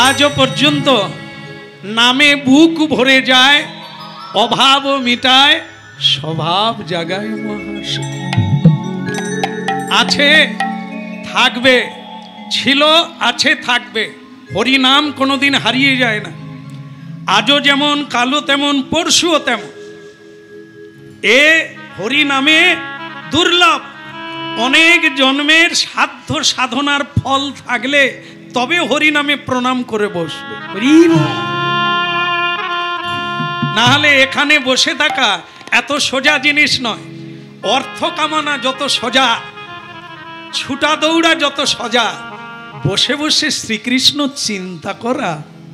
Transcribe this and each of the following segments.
আজও পর্যন্ত নামে বুক ভরে যায়, অভাব মিটায়, স্বভাব জাগায় মহাশয়। আছে, থাকবে, ছিল, আছে, থাকবে। হরিনাম কোনোদিন হারিয়ে যায় না। আজও যেমন, কালো তেমন, পরশুও তেমন। এ হরিনামে দুর্লভ। অনেক জন্মের সাধ্য সাধনার ফল থাকলে তবে হরিনামে প্রণাম করে বসবে, না হলে এখানে বসে থাকা এত সোজা জিনিস নয়। অর্থ কামনা যত সোজা, ছুটা দৌড়া যত সোজা, বসে বসে শ্রীকৃষ্ণ চিন্তা করা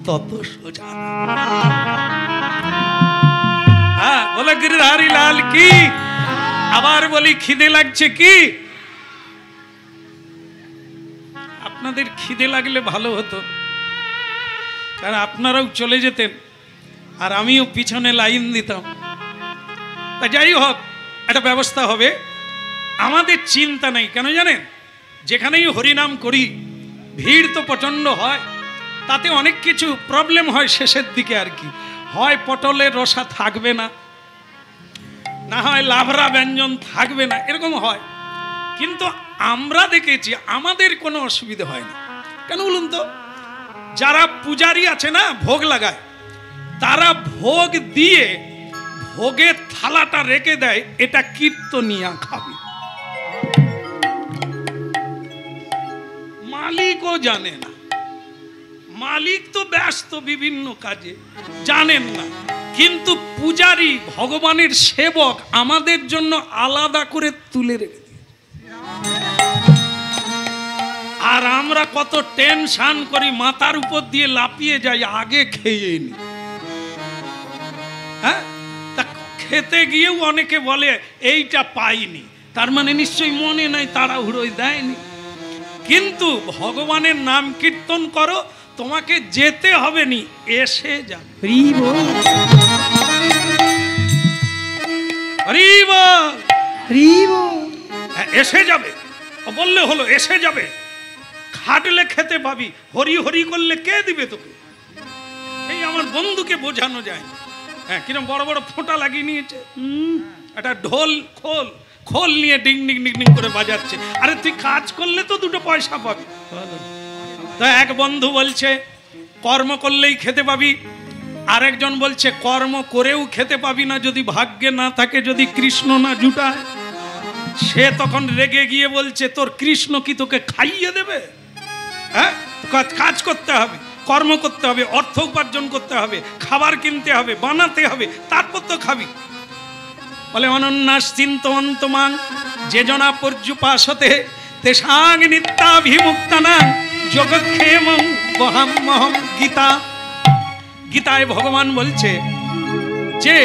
তত সোজা। হ্যাঁ, বলে গিরধারী লাল কি। আবার বলি, খিদে লাগছে কি? আপনাদের খিদে লাগলে ভালো হতো, কারণ আপনারাও চলে যেতেন আর আমিও পিছনে লাইন দিতাম। তা যাই হোক, একটা ব্যবস্থা হবে। আমাদের চিন্তা নেই, কেন জানেন? যেখানেই হরিনাম করি ভিড় তো প্রচণ্ড হয়, তাতে অনেক কিছু প্রবলেম হয় শেষের দিকে আর কি। হয় পটলের রসা থাকবে না, না হয় লাভরা ব্যঞ্জন থাকবে না, এরকম হয়। কিন্তু আমরা দেখেছি আমাদের কোনো অসুবিধা হয় না। কেন বলুন তো? যারা পূজারী আছে না, ভোগ লাগায়, তারা ভোগ দিয়ে ভোগের থালাটা রেখে দেয়, এটা কীর্তনিয়া খাবে। মালিকও জানে না, মালিক তো ব্যস্ত বিভিন্ন কাজে, জানেন না। কিন্তু পূজারী, ভগবানের সেবক, আমাদের জন্য আলাদা করে তুলে রেখে দিয়ে। আর আমরা কত টেনশন করি, মাথার উপর দিয়ে লাফিয়ে যাই, আগে খেয়ে নি। হ্যাঁ, তা খেতে গিয়েও অনেকে বলে এইটা পাইনি, তার মানে নিশ্চয়ই মনে নাই, তাড়াহুড়োয় দেয়নি। কিন্তু ভগবানের নাম কীর্তন করো, তোমাকে যেতে হবে নি, এসে যাবে। এসে যাবে বললে হলো, এসে যাবে। খাটলে খেতে পাবি, হরি হরি করলে কে দিবে তোকে? এই আমার বন্ধুকে বোঝানো যায়। হ্যাঁ, কিরম বড় বড় ফোঁটা লাগিয়ে নিয়েছে, একটা ঢোল খোল খোল নিয়ে ডিং ডিং ডিং ডিং করে বাজাচ্ছে। আরে তুই কাজ করলে তো দুটো পয়সা পাবি। তো এক বন্ধু বলছে কর্ম করলেই খেতে পাবি, আরেকজন বলছে কর্ম করেও খেতে পাবি না যদি ভাগ্যে না থাকে, যদি কৃষ্ণ না জুটায়। সে তখন রেগে গিয়ে বলছে তোর কৃষ্ণ কি তোকে খাইয়ে দেবে? হ্যাঁ, কাজ করতে হবে, কর্ম করতে হবে, অর্থ উপার্জন করতে হবে, খাবার কিনতে হবে, বানাতে হবে, তারপর তো খাবি। বলে অনন্যাস চিন্তয়ন্তমাং যেজনা পর্যুপাসতে তেষাং নিত্যাভিমুক্তানাং যোগক্ষেমং বহাম্যহং। গীতা, গীতায় ভগবান বলছে যে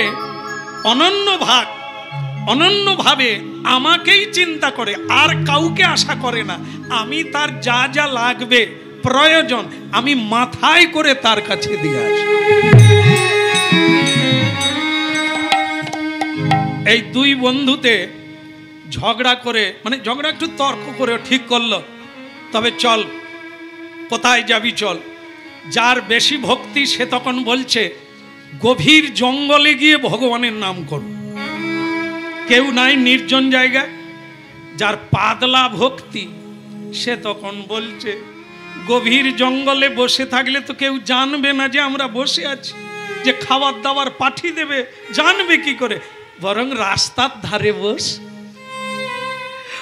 অনন্যভাবে আমাকেই চিন্তা করে, আর কাউকে আশা করে না। আমি তার যা যা লাগবে প্রয়োজন আমি মাথায় করে তার কাছে দিয়ে আসি। এই দুই বন্ধুতে ঝগড়া করে, মানে ঝগড়া একটু তর্ক করে ঠিক করলো, তবে চল কোথায় যাবি চল। যার বেশি ভক্তি সে তখন বলছে গভীর জঙ্গলে গিয়ে ভগবানের নাম করো, কেউ নাই, নির্জন জায়গায়। যার পাতলা ভক্তি সে তখন বলছে গভীর জঙ্গলে বসে থাকলে তো কেউ জানবে না যে আমরা বসে আছি, যে খাবার দাবার পাঠিয়ে দেবে, জানবে কি করে? বরং রাস্তার ধারে বস,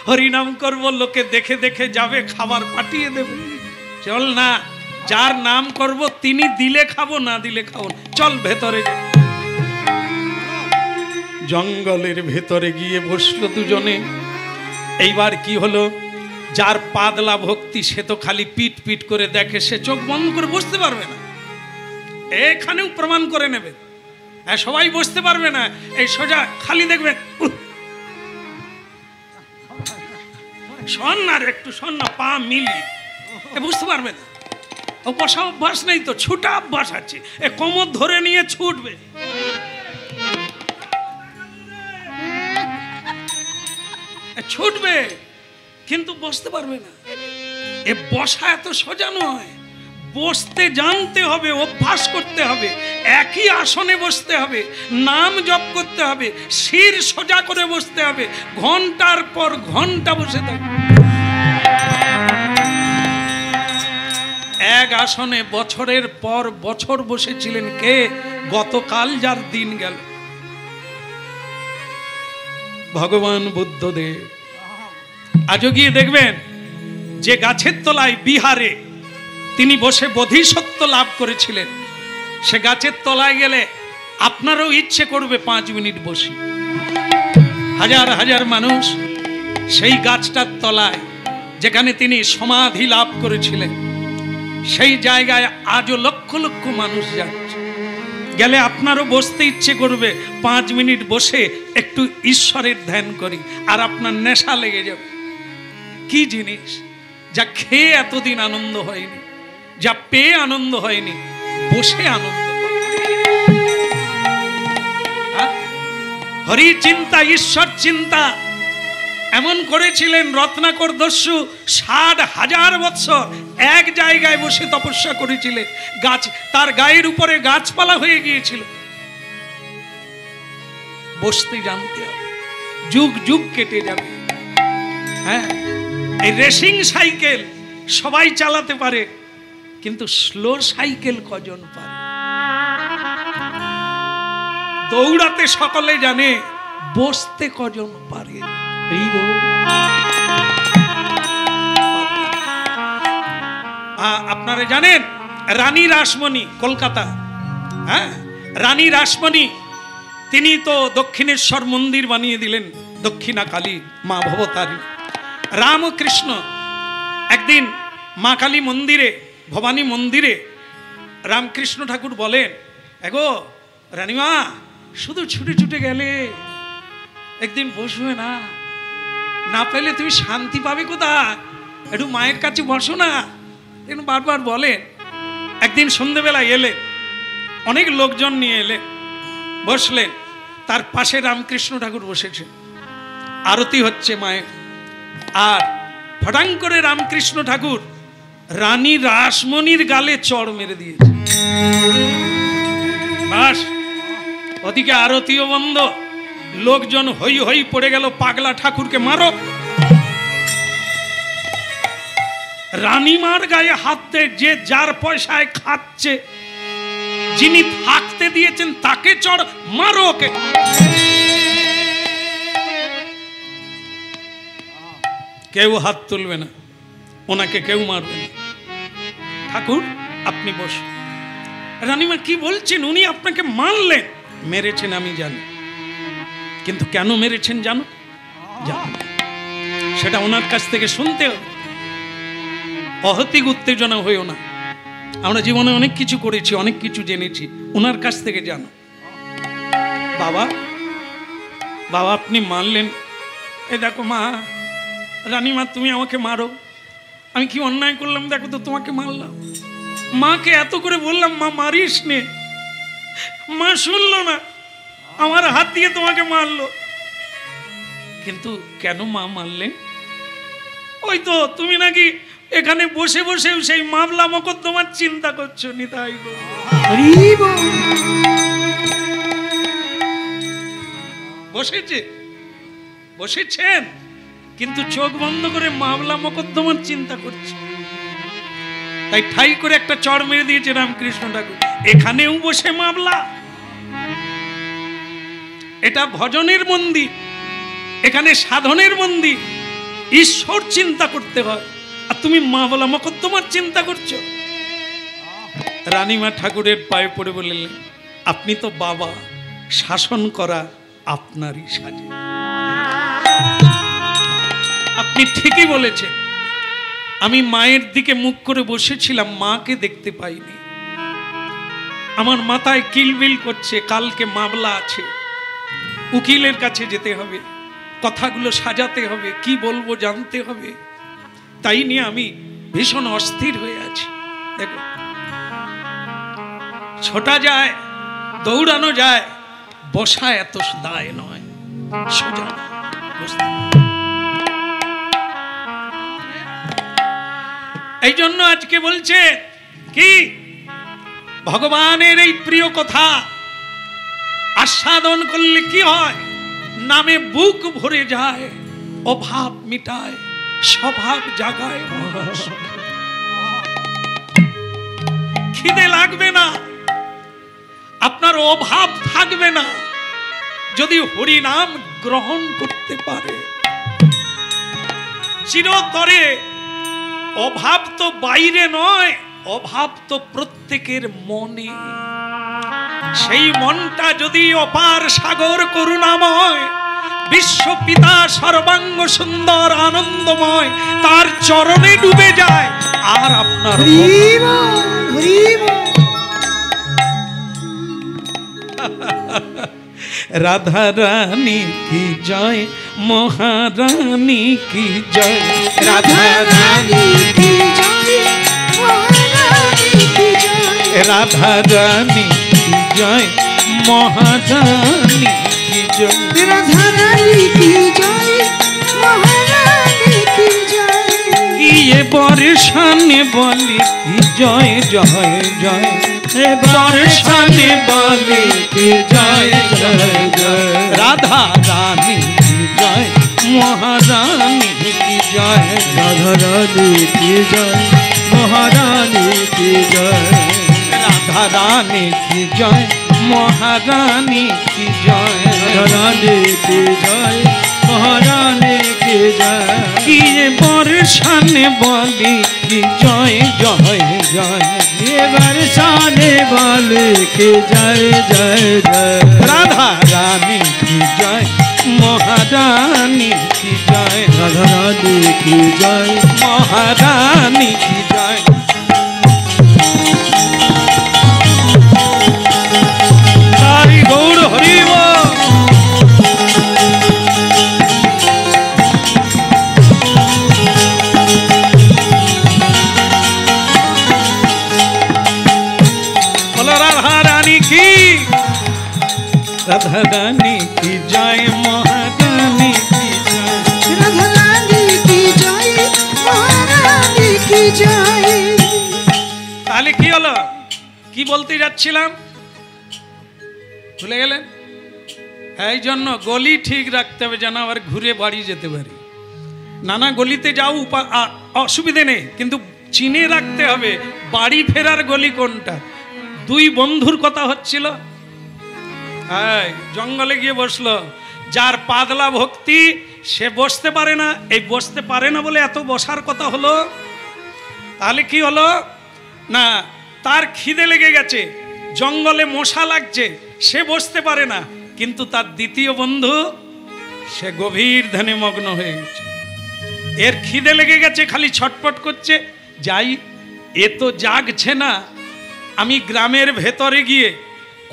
হরিনাম করবো, লোকে দেখে দেখে যাবে, খাবার পাঠিয়ে দেবে। চল না, যার নাম করব তিনি দিলে খাবো, না দিলে খাবো। চল ভেতরে। জঙ্গলের ভেতরে গিয়ে বসলো দুজনে। এইবার কি হলো, যার পাতলা ভক্তি সে তো খালি পিট পিট করে দেখে, সে চোখ বন্ধ করে বসতে পারবে না। এখানেও প্রমাণ করে নেবে, সবাই বসতে পারবে না। এই সোজা খালি দেখবেন, শোন না রে, একটু শোন না, পা মিলি, বুঝতে পারবে না। ও বসা অভ্যাস নেই তো, ছুটা অভ্যাস আছে। এ কোমর ধরে নিয়ে ছুটবে, ছুটবে, কিন্তু বসতে পারবে না। এ বসা এত সোজা নয়, বসতে জানতে হবে, অভ্যাস করতে হবে, একই আসনে বসতে হবে, নাম জপ করতে হবে, শির সোজা করে বসতে হবে, ঘন্টার পর ঘন্টা বসে থাকবে। এক আসনে বছরের পর বছর বসেছিলেন কে? গতকাল যার দিন গেল, ভগবান বুদ্ধদেব। আজও গিয়ে দেখবেন যে গাছের তলায় বিহারে তিনি বসে বোধিসত্ত্ব লাভ করেছিলেন, সে গাছের তলায় গেলে আপনারও ইচ্ছে করবে 5 মিনিট বসি। হাজার হাজার মানুষ সেই গাছটার তলায়, যেখানে তিনি সমাধি লাভ করেছিলেন, সেই জায়গায় আজও লক্ষ লক্ষ মানুষ যাচ্ছে। গেলে আপনারও বসতে ইচ্ছে করবে, 5 মিনিট বসে একটু ঈশ্বরের ধ্যান করি, আর আপনার নেশা লেগে যাবে। কি জিনিস যা খেয়ে এতদিন আনন্দ হয়নি, যা পেয়ে আনন্দ হয়নি, বসে আনন্দ। হরি চিন্তা, ঈশ্বর চিন্তা এমন করেছিলেন রত্নাকর দস্যু। 60,000 বৎসর এক জায়গায় বসে তপস্যা করেছিলেন। গাছ তার গায়ের উপরে গাছপালা হয়ে গিয়েছিল। বসতে জানতে হবে, যুগ যুগ কেটে যাবে। হ্যাঁ, এই রেসিং সাইকেল সবাই চালাতে পারে, কিন্তু স্লো সাইকেল কজন পারে? দৌড়াতে সকলে জানে, বসতে কজন পারে? আপনারা জানেন রানী রাসমণি, কলকাতা, হ্যাঁ, রানী রাসমণি তিনি তো দক্ষিণেশ্বর মন্দির বানিয়ে দিলেন, দক্ষিণা কালী মা ভবতারী। রামকৃষ্ণ একদিন মা কালী মন্দিরে, ভবানী মন্দিরে রামকৃষ্ণ ঠাকুর বলেন, এগো রানীমা, শুধু ছুটে ছুটে গেলে, একদিন বসবে না? না পেলে তুমি শান্তি পাবে কোথায়? একটু মায়ের কাছে বসো না। বারবার বলেন। একদিন সন্ধ্যেবেলা এলেন, অনেক লোকজন নিয়ে এলেন, বসলেন। তার পাশে রামকৃষ্ণ ঠাকুর বসেছেন, আরতি হচ্ছে মায়ের। আর ফটাং করে রামকৃষ্ণ ঠাকুর রানী রাসমণির গালে চড় মেরে দিয়েছে। বাস, ওদিকে আরতিও বন্ধ, লোকজন হই হই পড়ে গেল, পাগলা ঠাকুরকে মারো। রানীমার গায়ে হাত দেয়, যে যার পয়সায় খাচ্ছে, যিনি থাকতে দিয়েছেন তাকে চড় মারো, ওকে। কেউ হাত তুলবে না, ওনাকে কেউ মারবে না। ঠাকুর আপনি বসুন। রানীমা কি বলছেন? উনি আপনাকে মারলেন। মেরেছেন আমি জানি, কিন্তু কেন মেরেছেন জানো? সেটা ওনার কাছ থেকে শুনতে হবে। অহতিক উত্তেজনা হইও না। আমরা জীবনে অনেক কিছু করেছি, অনেক কিছু জেনেছি, ওনার কাছ থেকে জানো। বাবা, বাবা আপনি মারলেন। এই দেখো মা, রানীমা তুমি আমাকে মারো, আমি কি অন্যায় করলাম? দেখো তো তোমাকে মারলাম। মাকে এত করে বললাম, মা মারিস নে, মা শুনলো না, আমার হাত দিয়ে তোমাকে মারলো। কিন্তু কেন মা মারলেন? ওই তো তুমি নাকি এখানে বসে বসে সেই মামলা মোকদ্দমার চিন্তা করছো। নিতাই বসেছে, বসেছেন, কিন্তু চোখ বন্ধ করে মামলা মোকদ্দমার চিন্তা করছে। তাই ঠাই করে একটা চড় মেরে দিয়েছে রামকৃষ্ণ ঠাকুর। এখানেও বসে মামলা। এটা ভজনের মন্দির, এখানে সাধনের মন্দির, ঈশ্বর চিন্তা করতে হয়, আর তুমি মামলা মোকদ্দমার চিন্তা করছো। রানীমা ঠাকুরের পায়ে পড়ে বললেন, আপনি তো বাবা, শাসন করা আপনারই সাজে। আপনি ঠিকই বলেছেন। আমি মায়ের দিকে মুখ করে বসেছিলাম, মাকে দেখতে পাইনি। আমার মাথায় কিলবিল করছে, কালকে মামলা আছে, উকিলের কাছে যেতে হবে, কথাগুলো সাজাতে হবে, কি বলবো জানতে হবে। তাই নিয়ে আমি ভীষণ অস্থির হয়ে আছি। দেখো, ছোটা যায়, দৌড়ানো যায়, বসা এত দায় নয়, সোজা বসতে। এই জন্য আজকে বলছে কি, ভগবানের এই প্রিয় কথা আস্বাদন করলে কি হয়? নামে বুক ভরে যায়, অভাব মিটায়, স্বভাব জাগায়। খিদে লাগবে না, আপনার অভাব থাকবে না যদি হরি নাম গ্রহণ করতে পারে। চিরতরে অভাব তো বাইরে নয়, অভাব তো প্রত্যেকের মনে। সেই মনটা যদি অপার সাগর করুণাময়, বিশ্বপিতা সর্বাঙ্গ সুন্দর আনন্দময়, তার চরণে ডুবে যায়, আর আপনার রাধা রানী কি জয়, মহারানী কি জয়, রাধা রানী কি জয়, মহারানী কি জয়, রাধা রানী কি জয়, মহারানী কি জয়, রাধা রানী কি জয়, মহারানী কি জয়। ইয়ে বর্ষানে বলি কি জয় জয় জয়, বর্ষানে বলি কি জয় জয় জয়, রাধা রানী কি জয়, মহারানী কি জয়, রাধা রানী কি জয়, মহারানী কি জয়, রাধা রানী কি জয়, মহারানী কি জয়, রাধা রানী কি জয়, মহারানী কি জয়। কি বর্ষানে বলি কি জয় জয় জয়, বর্ষানে বলি কি জয় জয় জয়, রাধা রানী কি জয়, মহারানী কি জয়, রাধা রানী কি জয়, মহারানী কি জয়। হরি গৌর হরি বল। রাধা রানী কি জয়, মহারানী কি জয়, রাধা রানী কি জয়, মহারানী কি জয়। তাহলে কি হলো? কি বলতে যাচ্ছিলাম ভুলে গেলেন? এই জন্য গলি ঠিক রাখতে হবে যেন আবার ঘুরে বাড়ি যেতে পারি। নানা গলিতে যাও, অসুবিধে নেই, কিন্তু চিনে রাখতে হবে বাড়ি ফেরার গলি কোনটা। দুই বন্ধুর কথা হচ্ছিল, জঙ্গলে গিয়ে বসলো। যার পাদলা ভক্তি সে বসতে পারে না, এই বসতে পারে না বলে এত বসার কথা হলো। তাহলে কি হলো না, তার খিদে লেগে গেছে, জঙ্গলে মশা লাগছে, সে বসতে পারে না, কিন্তু তার দ্বিতীয় বন্ধু সে গভীর ধ্যানে মগ্ন হয়ে গেছে। এর খিদে লেগে গেছে, খালি ছটপট করছে, যাই এ তো জাগছে না, আমি গ্রামের ভেতরে গিয়ে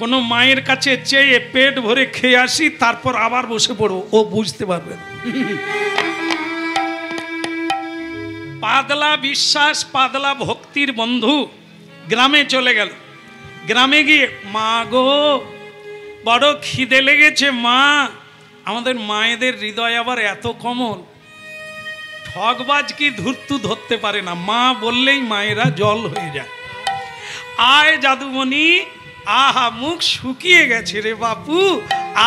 কোনো মায়ের কাছে চেয়ে পেট ভরে খেয়ে আসি, তারপর আবার বসে পড়ো, ও বুঝতে পারবে। পাদলা বিশ্বাস, পাদলা ভক্তির বন্ধু গ্রামে চলে গেল। গ্রামে গিয়ে, মা গো বড় খিদে লেগেছে মা। আমাদের মায়েদের হৃদয় আবার এত কোমল, ঠগবাজ কি ধূর্তু ধরতে পারে না, মা বললেই মায়েরা জল হয়ে যায়। আয় জাদুমণি, আহা মুখ শুকিয়ে গেছে রে বাপু,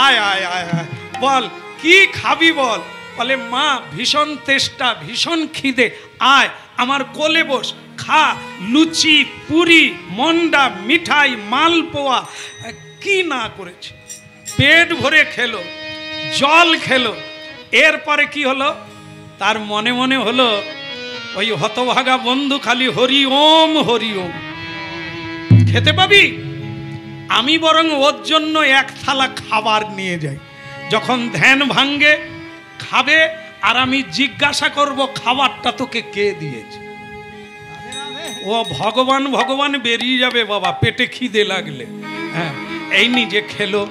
আয় আয় আয় আয়, বল কি খাবি বল। বলে মা ভীষণ তেষ্টা, ভীষণ খিদে, আয় আমার কোলে বস, খা, লুচি পুরি মন্ডা মিঠাই মালপোয়া কি না করেছে। পেট ভরে খেলো, জল খেলো। এরপরে কি হলো, তার মনে মনে হলো ওই হতভাগা বন্ধু খালি হরি ওম হরি ওম। খেতে পাবি, আমি বরং ওর জন্য এক থালা খাবার নিয়ে যাই, যখন ধ্যান ভাঙ্গে খাবে আর আমি জিজ্ঞাসা করব খাবারটা তোকে কে দিয়েছে। ও ভগবান ভগবান বেরিয়ে যাবে বাবা, পেটে খিদে লাগলে। হ্যাঁ, এই নিজে খেলো,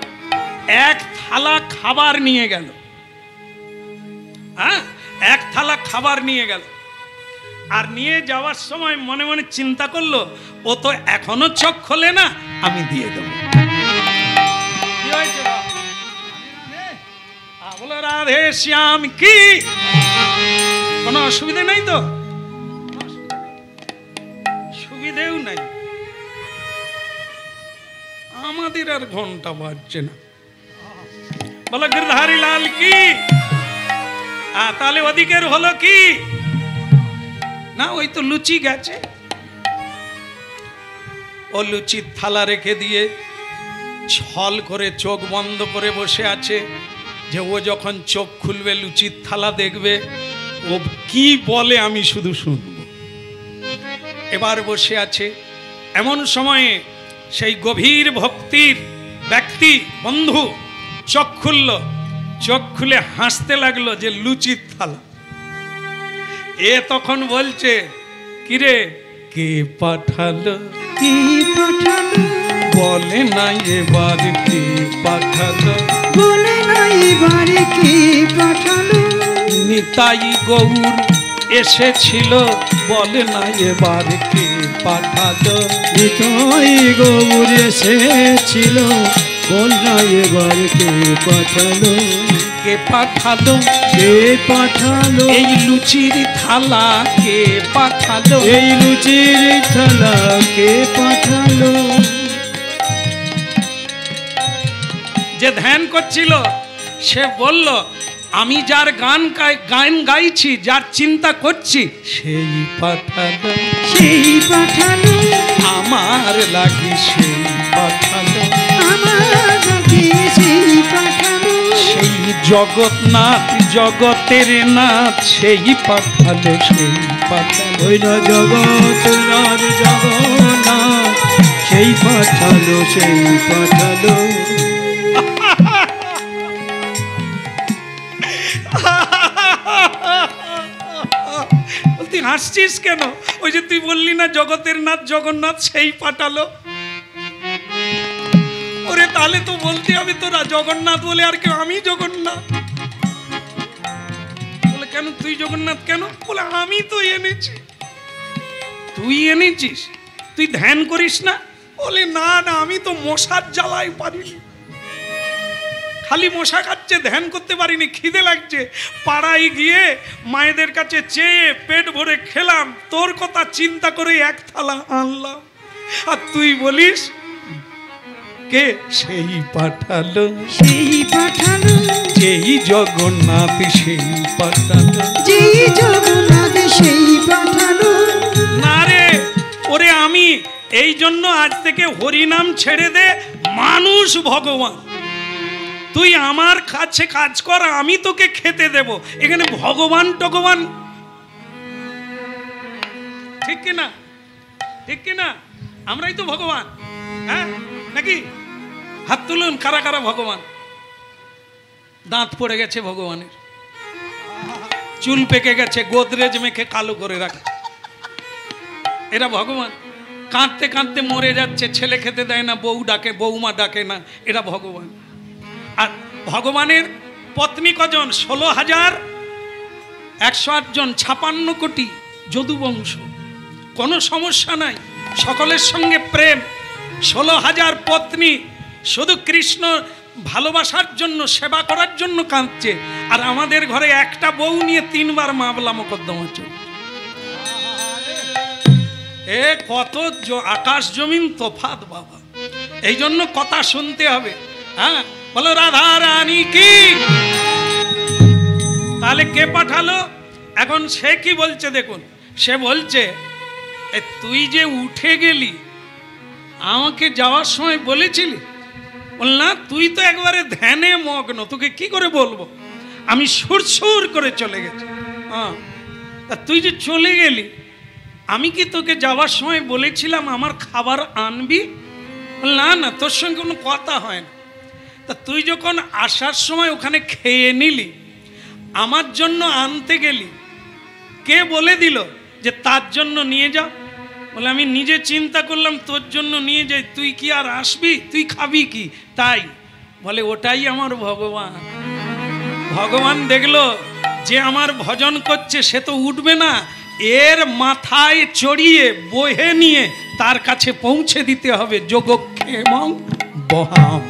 এক থালা খাবার নিয়ে গেল। হ্যাঁ, এক থালা খাবার নিয়ে গেল, আর নিয়ে যাওয়ার সময় মনে মনে চিন্তা করলো, ও তো এখনো চোখ খোলে না, আমি দিয়ে দেবো। বলো রাধে শ্যাম কি, কোনো অসুবিধা নেই তো? সুবিধেও নাই। আমাদের আর ঘন্টা বাজছে না। বলো গিরধারী লাল কি। তাহলে ওদিকের হলো কি না, ওই তো লুচি গেছে, ও লুচির থালা রেখে দিয়ে ছল করে চোখ বন্ধ করে বসে আছে, যে ও যখন চোখ খুলবে লুচির থালা দেখবে, ও কি বলে আমি শুধু শুনব। এবার বসে আছে, এমন সময়ে সেই গভীর ভক্তির ব্যক্তি বন্ধু চোখ খুলল, চোখ খুলে হাসতে লাগলো যে লুচির থালা। এ তখন বলছে, কিরে কে পাঠালো, কে পাঠালো, বলে না এবার কে পাঠালো, বলে না এবারে কে পাঠালো, নিতাই গৌর এসেছিল, বলে না এবার কে পাঠালো, নিতাই গৌর এসেছিল, বল না এবার কে পাঠালো, কে পাঠালো, কে পাঠালো, এই লুচির থালা কে পাঠালো, এই লুচির থালা কে পাঠালো। যে ধ্যান করছিল সে বলল, আমি যার গান গাইছি, যার চিন্তা করছি, সেই পাঠালো, সেই পাঠালো, আমার লাগি সেই পাঠালো, আমার লাগে সেই পাঠালো, সেই জগন্নাথ জগতের নাথ, সেই পাঠালো, সেই পাঠালো, ওই না জগন্নাথ জগন্নাথ, সেই পাঠালো, সেই পাঠালো। তুই হাসছিস কেন? ওই যে তুই বললি না জগতের নাথ জগন্নাথ, সেই পাঠালো। ওরে তাহলে তো বলতে হবে তোরা জগন্নাথ বলে আর কেউ, আমি জগন্নাথ বলে। কেন তুই জগন্নাথ কেন? বলে আমি তো এনেছি। তুই এনেছিস? তুই ধ্যান করিস না? বলে না না, আমি তো মশার জ্বালায় পারিনি, খালি মশা খাচ্ছে, ধ্যান করতে পারিনি। খিদে লাগছে, পাড়ায় গিয়ে মায়েদের কাছে চেয়ে পেট ভরে খেলাম, তোর কথা চিন্তা করে এক থালা আনলাম। আর তুই বলিস কে সেই পাঠালো, সেই পাঠালো, যেই জগন্নাথ সেই পাঠালো, যেই জগন্নাথ সেই পাঠালো। না রে, ওরে আমি এই জন্য আজ থেকে হরিনাম ছেড়ে দে, মানুষ ভগবান। তুই আমার কাছে কাজ কর, আমি তোকে খেতে দেব। এখানে ভগবান টগবান, ঠিক কিনা? ঠিক কিনা? আমরাই তো ভগবান, হ্যাঁ নাকি? হাত তুলুন, কারা কারা ভগবান? দাঁত পড়ে গেছে ভগবানের, চুল পেকে গেছে, গোদরেজ মেখে কালো করে রাখে, এরা ভগবান। কাঁদতে কাঁদতে মরে যাচ্ছে, ছেলে খেতে দেয় না, বউ ডাকে, বৌমা ডাকে না, এরা ভগবান। আর ভগবানের পত্নী কজন? 16,108 জন, 56 কোটি যদুবংশ। কোনো সমস্যা নাই, সকলের সঙ্গে প্রেম। 16,000 পত্নী শুধু কৃষ্ণ ভালোবাসার জন্য, সেবা করার জন্য কাঁদছে। আর আমাদের ঘরে একটা বউ নিয়ে 3 বার মামলা মোকদ্দমা চলছে। এ কত আকাশ জমিন তফাৎ বাবা। এই জন্য কথা শুনতে হবে। হ্যাঁ, বলো রাধা রানী কি। তাহলে কে পাঠালো? এখন সে কি বলছে দেখুন। সে বলছে, তুই যে উঠে গেলি, আমাকে যাওয়ার সময় বলেছিলি? বল না, তুই তো একবারে ধ্যানে মগ্ন, তোকে কি করে বলবো? আমি সুরসুর করে চলে গেছি। হ্যাঁ, তা তুই যে চলে গেলি, আমি কি তোকে যাওয়ার সময় বলেছিলাম আমার খাবার আনবি? না না, তোর সঙ্গে কোনো কথা হয় না। তা তুই যখন আসার সময় ওখানে খেয়ে নিলি, আমার জন্য আনতে গেলি, কে বলে দিল যে তার জন্য নিয়ে যাও? বলে আমি নিজে চিন্তা করলাম তোর জন্য নিয়ে যাই, তুই কি আর আসবি? তুই খাবি কি? তাই বলে ওটাই আমার ভগবান। ভগবান দেখলো যে আমার ভজন করছে সে তো উঠবে না, এর মাথায় চড়িয়ে বহে নিয়ে তার কাছে পৌঁছে দিতে হবে। যোগক্ষেমং বহাম।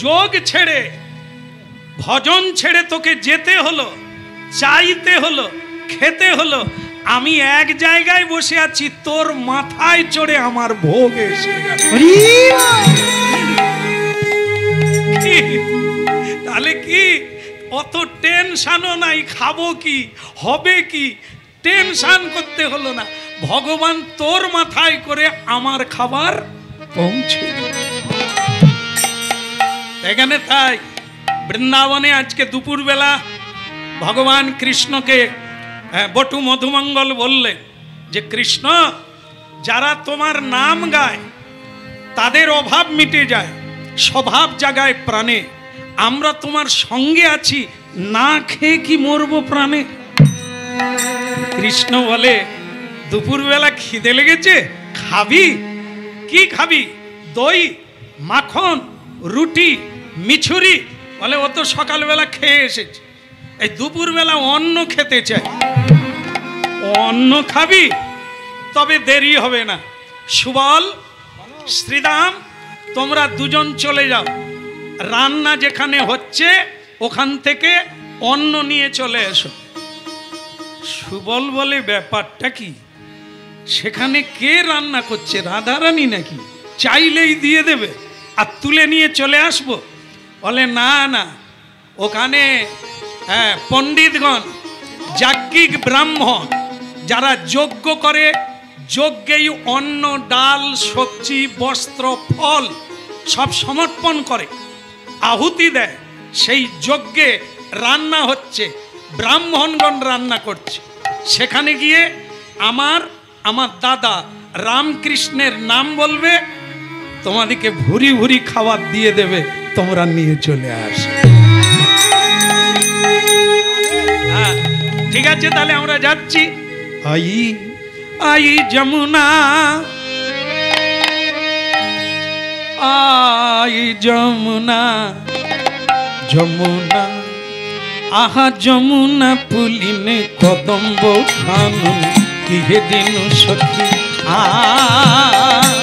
যোগ ছেড়ে, ভজন ছেড়ে তোকে যেতে হলো, চাইতে হলো, খেতে হলো। আমি এক জায়গায় বসে আছি, তোর মাথায় চড়ে আমার ভোগ এসে গেল। তাহলে কি অত টেনশনও নাই, খাবো কি হবে কি টেনশন করতে হলো না, ভগবান তোর মাথায় করে আমার খাবার পৌঁছে। এখানে তাই বৃন্দাবনে আজকে দুপুরবেলা ভগবান কৃষ্ণকে বটু মধুমঙ্গল বললেন যে কৃষ্ণ, যারা তোমার নাম গায় তাদের অভাব মিটে যায়, স্বভাব জাগায় প্রাণে। আমরা তোমার সঙ্গে আছি, না খেয়ে কি মরবো প্রাণে? কৃষ্ণ বলে দুপুরবেলা খিদে লেগেছে, খাবি কি খাবি? দই, মাখন, রুটি, মিছুরি? বলে ও তো সকালবেলা খেয়ে এসেছে, এই দুপুরবেলা অন্ন খেতে চাই। অন্ন খাবি? তবে দেরি হবে না। সুবল, শ্রীদাম, তোমরা দুজন চলে যাও, রান্না যেখানে হচ্ছে ওখান থেকে অন্ন নিয়ে চলে এসো। সুবল বলে ব্যাপারটা কি? সেখানে কে রান্না করছে? রাধারানী নাকি? চাইলেই দিয়ে দেবে আর তুলে নিয়ে চলে আসবো? বলে না না, ওখানে পণ্ডিতগণ, যাজ্ঞিক ব্রাহ্মণ যারা যজ্ঞ করে, যজ্ঞেই অন্ন, ডাল, সবজি, বস্ত্র, ফল সব সমর্পণ করে, আহুতি দেয়, সেই যজ্ঞে রান্না হচ্ছে, ব্রাহ্মণগণ রান্না করছে। সেখানে গিয়ে আমার দাদা রামকৃষ্ণের নাম বলবে, তোমাদেরকে ভুরি ভুরি খাবার দিয়ে দেবে, তোমরা নিয়ে চলে আসো। হ্যাঁ ঠিক আছে, তাহলে আমরা যাচ্ছি। আই আই যমুনা, আই যমুনা, যমুনা, আহা যমুনা পুলিনে কদম্ব খানুন কিহে দিন সখী।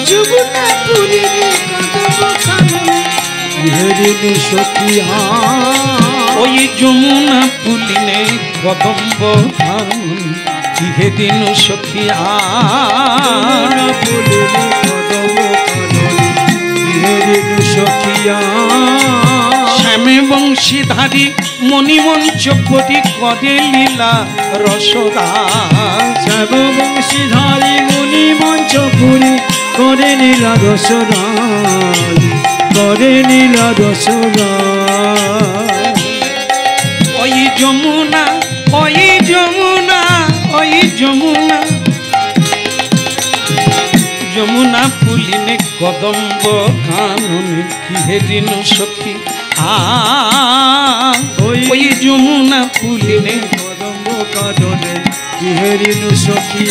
যমুনা পুলিনে কদম্ব খানুন কিহে দিন সখী। ওই যমুনা পুলিনে কদম্ব খানুন কিহে দিন সখী। পুলিনে কদম্ব খানুন কিহে দিন সখী। শ্যামে বংশীধারী মণিমঞ্চপতি করে লীলা রসদা। শ্যাম বংশীধারী মণিমঞ্চপুরী করে লীলা রসদা, করে লীলা রসদা। ওই যমুনা, ওই যমুনা, ওই যমুনা, যমুনা পুলিনে কদম্ব কাননে কিহে দিন সখী। ওই যমুনা পুলিনে কদম্ব কাননে কিহে দিন সখী।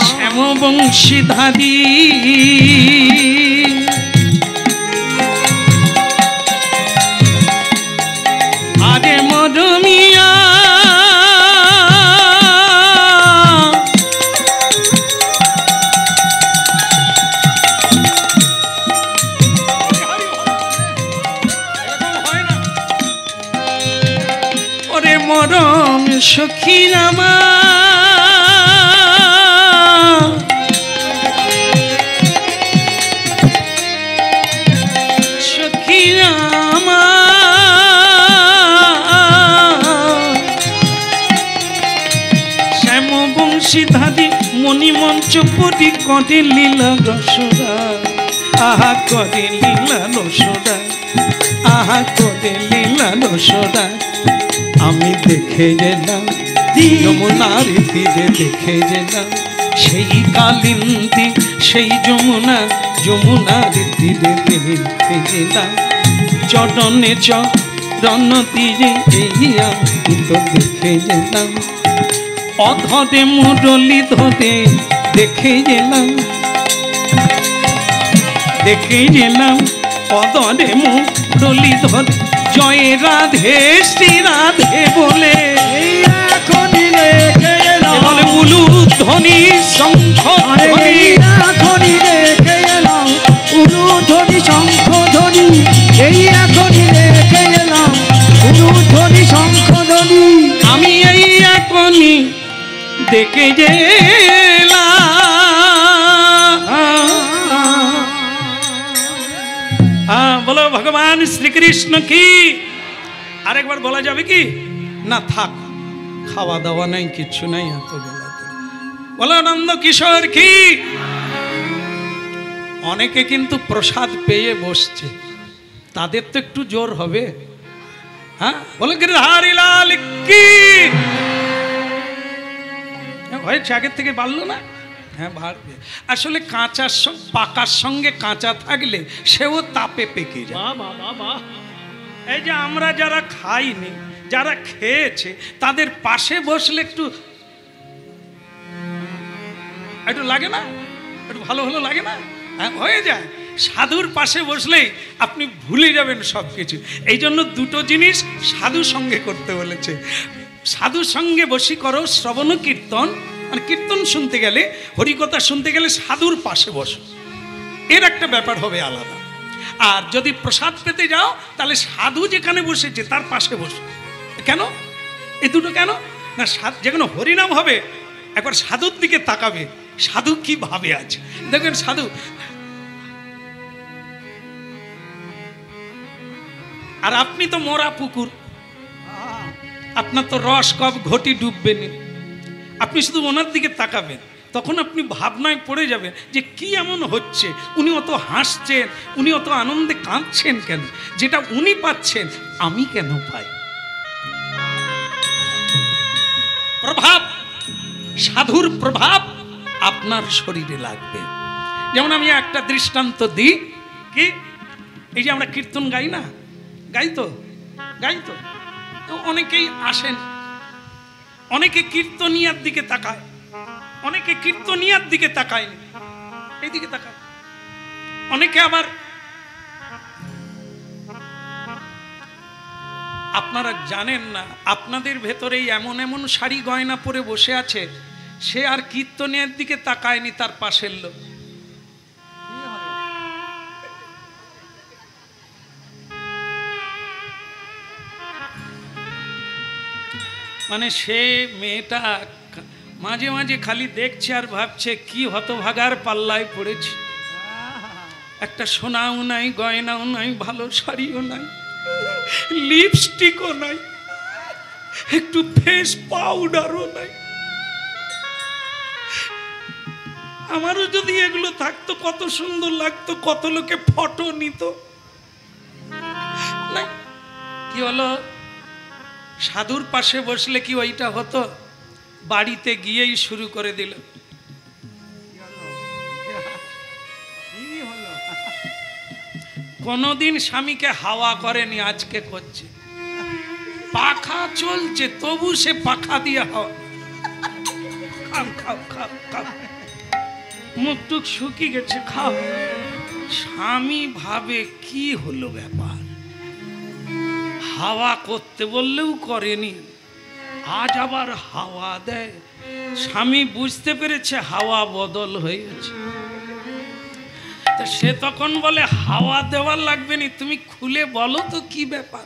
শ্যাম বংশীধারী আরে মরমিয়া, ওরে মরম সখী রামা, সখী রামা, শ্যাম বংশীধারী মণিমঞ্চপুরী করে লীলা রসদা। আহা করে লীলা রসদা, আহা করে লীলা রসদা। আমি দেখে গেলাম যমুনার তীরে, দেখে গেলাম সেই কালিন্দী, সেই যমুনা, যমুনার তীরে দেখে গেলাম। চরণে চরণ দিয়ে এই আমি তো দেখে গেলাম। অধরে মুরলি ধরে দেখে গেলাম, দেখে গেলাম। অধরে মুরলি ধরে জয় রাধে শ্রী রাধে বলে এখনই রেখে এলাম, বলে উলু ধ্বনি শঙ্খ ধ্বনি, এখনই রেখে এলাম উলু ধ্বনি শঙ্খ ধ্বনি। এই এখনই রেখে এলাম উলু ধ্বনি শঙ্খ ধ্বনি। আমি এই এখনই দেখে বলো ভগবান শ্রীকৃষ্ণ কি। আরেকবার বলা যাবে কি না? থাক, খাওয়া দাওয়া নাই, কিচ্ছু নাই, এত বলো নন্দ কিশোর কি। অনেকে কিন্তু প্রসাদ পেয়ে বসছে, তাদের তো একটু জোর হবে। হ্যাঁ বলো গিরধারী লাল কি। হয়েছে, আগের থেকে বাড়লো না? হ্যাঁ বাড়বে। আসলে কাঁচার পাকার সঙ্গে কাঁচা থাকলে সেও তাপে পেকে যায়। এই যে আমরা যারা খাইনি, যারা খেয়েছে, তাদের পাশে বসলে একটু লাগে না? একটু ভালো ভালো লাগে না? হ্যাঁ হয়ে যায়। সাধুর পাশে বসলেই আপনি ভুলে যাবেন সব কিছু। এই জন্য দুটো জিনিস সাধু সঙ্গে করতে বলেছে। সাধুর সঙ্গে বসি করো শ্রবণ কীর্তন, মানে কীর্তন শুনতে গেলে, হরিকথা শুনতে গেলে সাধুর পাশে বসো, এর একটা ব্যাপার হবে আলাদা। আর যদি প্রসাদ পেতে যাও তাহলে সাধু যেখানে বসেছে তার পাশে বসো। কেন এই দুটো কেন না? যেখানে হরিনাম হবে একবার সাধুর দিকে তাকাবে, সাধু কি ভাবে আছে দেখবেন। সাধু আর আপনি তো মরা পুকুর, আপনার তো রস কব ঘটি ডুববে না, আপনি শুধু ওনার দিকে তাকাবেন, তখন আপনি ভাবনায় পড়ে যাবেন যে কি এমন হচ্ছে, উনি অত হাসছেন, উনি অত আনন্দে কাঁদছেন কেন, যেটা উনি পাচ্ছেন আমি কেন পাই। প্রভাব, সাধুর প্রভাব আপনার শরীরে লাগবে। যেমন আমি একটা দৃষ্টান্ত দিই, কি এই যে আমরা কীর্তন গাই না, গাই তো অনেকেই আসেন, অনেকে কীর্তনিয়ার দিকে তাকায়, অনেকে কীর্তনিয়ার দিকে তাকায়, এইদিকে তাকায়। অনেকে আবার, আপনারা জানেন না, আপনাদের ভেতরেই এমন এমন শাড়ি গয়না পরে বসে আছে, সে আর কীর্তনিয়ার দিকে তাকায়নি, তার পাশের লোক। মানে সে মেয়েটা মাঝে মাঝে খালি দেখছে আর ভাবছে কি হতভাগার পাল্লায় পড়েছে, একটা সোনাও নাই, গয়নাও নাই, ভালো শাড়িও নাই, লিপস্টিকও নাই, একটু ফেস পাউডারও নাই। আমারও যদি এগুলো থাকতো কত সুন্দর লাগতো, কত লোকে ফটো নিত। কি হলো, সাধুর পাশে বসলে কি ওইটা হতো? বাড়িতে গিয়েই শুরু করে দিল। কোনদিন স্বামীকে হাওয়া করেনি, আজকে করছে। পাখা চলছে তবু সে পাখা দিয়ে হাওয়া, খাও খাও খাও খাও, মুখ টুক শুকিয়ে গেছে, খাও। স্বামী ভাবে কি হলো ব্যাপার, হাওয়া করতে বললেও করেনি, আজ আবার হাওয়া দেয়। স্বামী বুঝতে পেরেছে হাওয়া বদল হয়ে গেছে, তা সে তখন বলে হাওয়া দেওয়ার লাগবে না, তুমি খুলে বলো তো কি ব্যাপার।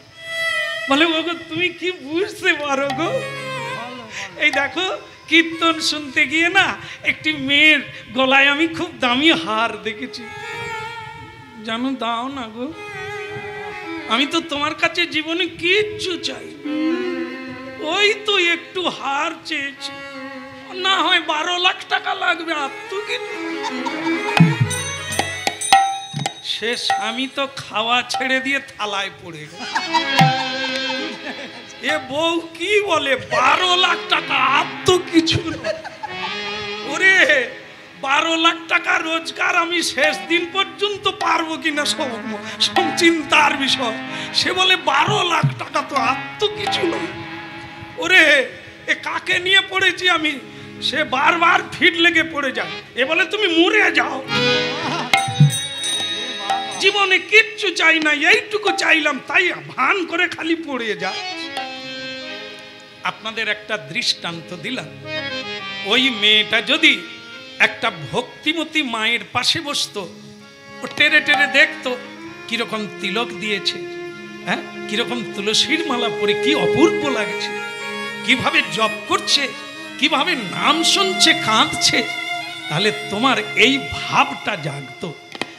বলে ওগো তুমি কি বুঝতে পারো গো, এই দেখো কীর্তন শুনতে গিয়ে না একটি মেয়ের গলায় আমি খুব দামি হার দেখেছি, জানো দাও না গো, আমি তো তোমার কাছে জীবনে কিচ্ছু চাই, ওই তো একটু হার চেয়েছি, না হয় 12 লাখ টাকা লাগবে, সে স্বামী তো খাওয়া ছেড়ে দিয়ে থালায় পড়ে গেল। এ বউ কি বলে 12 লাখ টাকা, আর তো কিছু না। ওরে 12 লাখ টাকা রোজগার আমি শেষ দিন পর্যন্ত পারবো কিনা সব চিন্তার বিষয়। সে বলে 12 লাখ টাকা তো আর তো কিছু নয়। ওরে এ কাকে নিয়ে পড়েছি আমি, সে বারবার ফিট লেগে পড়ে যায়, এ বলে তুমি মরে যাও, জীবনে কিচ্ছু চাই না, এইটুকু চাইলাম, তাই ভান করে খালি পড়ে যায়। আপনাদের একটা দৃষ্টান্ত দিলাম, ওই মেয়েটা যদি একটা ভক্তিমতী মায়ের পাশে বসতো, ও টেরে টেরে দেখতো কিরকম তিলক দিয়েছে, হ্যাঁ কিরকম তুলসীর মালা পরে কি অপূর্ব লাগছে, কিভাবে জপ করছে, কিভাবে নাম শুনছে কাঁদছে, তাহলে তোমার এই ভাবটা জাগতো।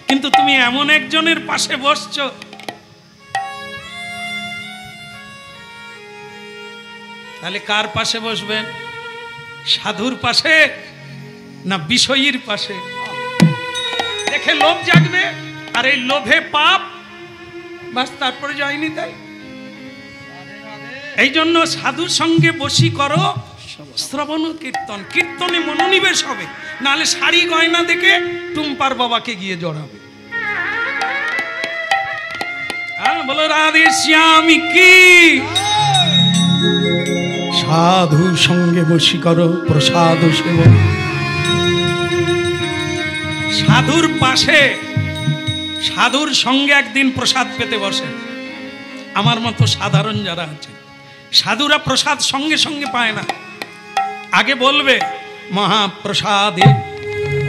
কিন্তু তুমি এমন একজনের পাশে বসছো, তাহলে কার পাশে বসবেন? সাধুর পাশে না বিষয়ীর পাশে? দেখে লোভ জাগবে, আর এই লোভে পাপ, বাস তারপরে যায়নি। তাই এই জন্য সাধুর সঙ্গে বসি করো শ্রবণ কীর্তন, কীর্তনে মনোনিবেশ হবে, নাহলে শাড়ি গয়না দেখে টুম্পার বাবাকে গিয়ে জড়াবে। হ্যাঁ, বলো রাধে শ্যাম কি। সাধু সঙ্গে বসি করো প্রসাদ সেবন। সাধুর পাশে, সাধুর সঙ্গে একদিন প্রসাদ পেতে বসে। আমার মতো সাধারণ যারা আছে, সাধুরা প্রসাদ সঙ্গে সঙ্গে পায় না, আগে বলবে মহাপ্রসাদে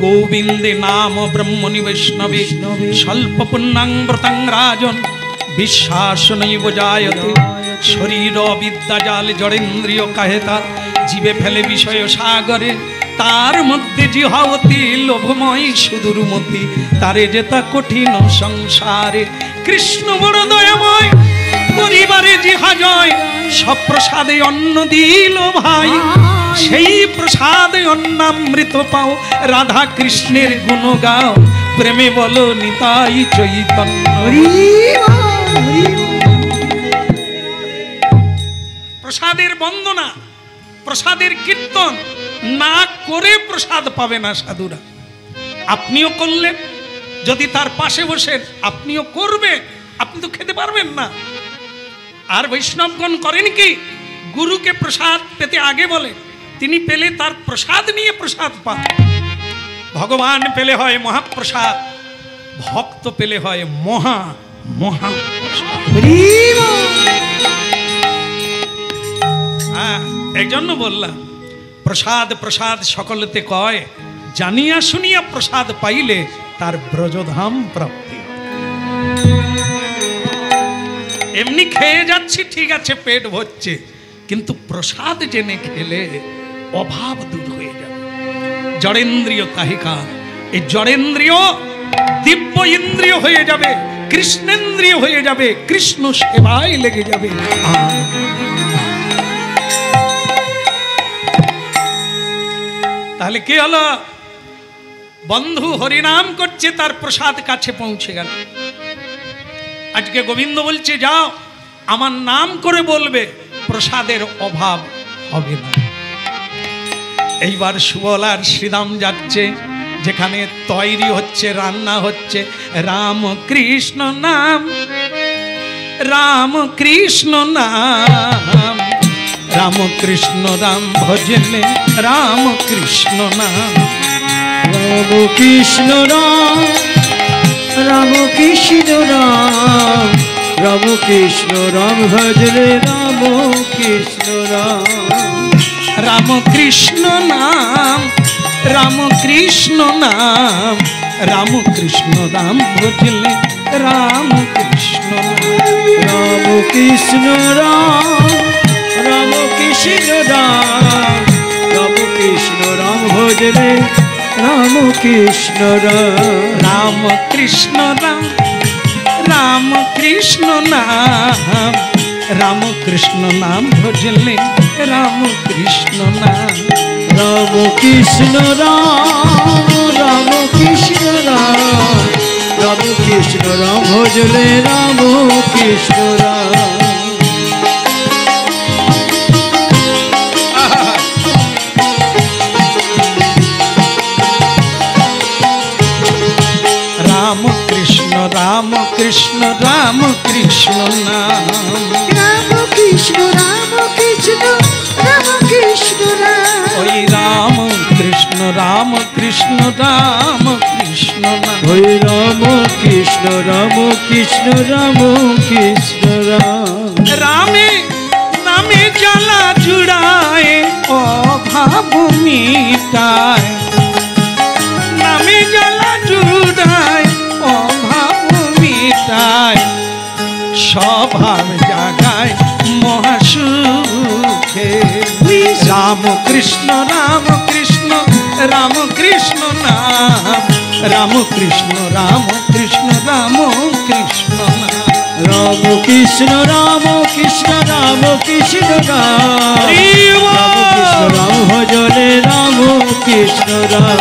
গোবিন্দে নাম ব্রহ্মণি বৈষ্ণবে স্বল্প পুণ্যাং ব্রতং রাজন বিশ্বাস নৈব জায়তে শরীর বিদ্যা জাল জড়েন্দ্রিয় কাহেতা জীবে ফেলে বিষয় সাগরে তার মধ্যে জিহাবতী লোভময় সুদূরমতি তারে যেতা কঠিন সংসারে। কৃষ্ণ বড় দয়াময় পরিবারে জিহা জয় সব প্রসাদে অন্ন দিল ভাই, সেই প্রসাদে অন্নামৃত পাও রাধা কৃষ্ণের গুণ গাও প্রেমে বলো নিতাই চৈতন্য। প্রসাদের বন্দনা, প্রসাদের কীর্তন না করে প্রসাদ পাবে না সাধুরা। আপনিও করলেন, যদি তার পাশে বসে আপনিও করবে, আপনি তো খেতে পারবেন না। আর বৈষ্ণবগণ করেন কি, গুরুকে প্রসাদ পেতে আগে বলে, তিনি পেলে তার প্রসাদ নিয়ে প্রসাদ পান। ভগবান পেলে হয় মহাপ্রসাদ, ভক্ত পেলে হয় মহা মহা। হ্যাঁ, এই জন্য বললাম প্রসাদ প্রসাদ সকলেতে কয়, জানিয়া শুনিয়া প্রসাদ পাইলে তার ব্রজধাম প্রাপ্তি। এমনি খেয়ে যাচ্ছি ঠিক আছে, পেট ভরছে, কিন্তু প্রসাদ জেনে খেলে অভাব দূর হয়ে যাবে। জড়েন্দ্রিয় কাহিকা, এই জড়েন্দ্রিয় দিব্য ইন্দ্রিয় হয়ে যাবে, কৃষ্ণেন্দ্রিয় হয়ে যাবে, কৃষ্ণ সেবায় লেগে যাবে। তাহলে কি হলো? বন্ধু হরিনাম করছে, তার প্রসাদ কাছে পৌঁছে গেল। আজকে গোবিন্দ বলছে যাও আমার নাম করে বলবে, প্রসাদের অভাব হবে না। এইবার সুবলার শ্রীরাম যাচ্ছে, যেখানে তৈরি হচ্ছে, রান্না হচ্ছে, রাম কৃষ্ণ নাম, রাম কৃষ্ণ নাম, রাম কৃষ্ণ রাম ভজলে রাম কৃষ্ণ নাম, রাম কৃষ্ণ রাম, রাম কৃষ্ণ রাম, রাম কৃষ্ণ রাম ভজলে রাম কৃষ্ণ রাম, রাম কৃষ্ণ নাম, রাম কৃষ্ণ নাম, রাম কৃষ্ণ রাম ভজলে রাম কৃষ্ণ নাম, রাম কৃষ্ণ রাম, রাম কৃষ্ণ রাম, রাম কৃষ্ণ রাম ভজলে রাম কৃষ্ণ রাম, রাম কৃষ্ণ রাম, রাম কৃষ্ণ নাম, রাম কৃষ্ণ নাম ভজলে রাম কৃষ্ণ নাম, রাম কৃষ্ণ রাম, রাম কৃষ্ণ রাম, রাম কৃষ্ণ রাম ভজলে রাম কৃষ্ণ রাম, রাম কৃষ্ণ রাম কৃষ্ণ রাম কৃষ্ণ নাম, রাম কৃষ্ণ রাম কৃষ্ণ রাম কৃষ্ণ রাম, ওই রাম কৃষ্ণ রাম কৃষ্ণ রাম কৃষ্ণ নাম, ওই রাম কৃষ্ণ রাম কৃষ্ণ রাম কৃষ্ণ রাম, রামে নামে জ্বালা জুড়ায় অভাব মিটায়, নামে জ্বালা জুড়ায় অভাব মিটায়, স্বভাব জাগায় মহাসুখে। রাম কৃষ্ণ রাম কৃষ্ণ রাম কৃষ্ণ নাম রাম কৃষ্ণ রাম কৃষ্ণ রাম কৃষ্ণ নাম রাম কৃষ্ণ রাম কৃষ্ণ রাম কৃষ্ণ রাম রাম কৃষ্ণ রাম ভজনে রাম কৃষ্ণ রাম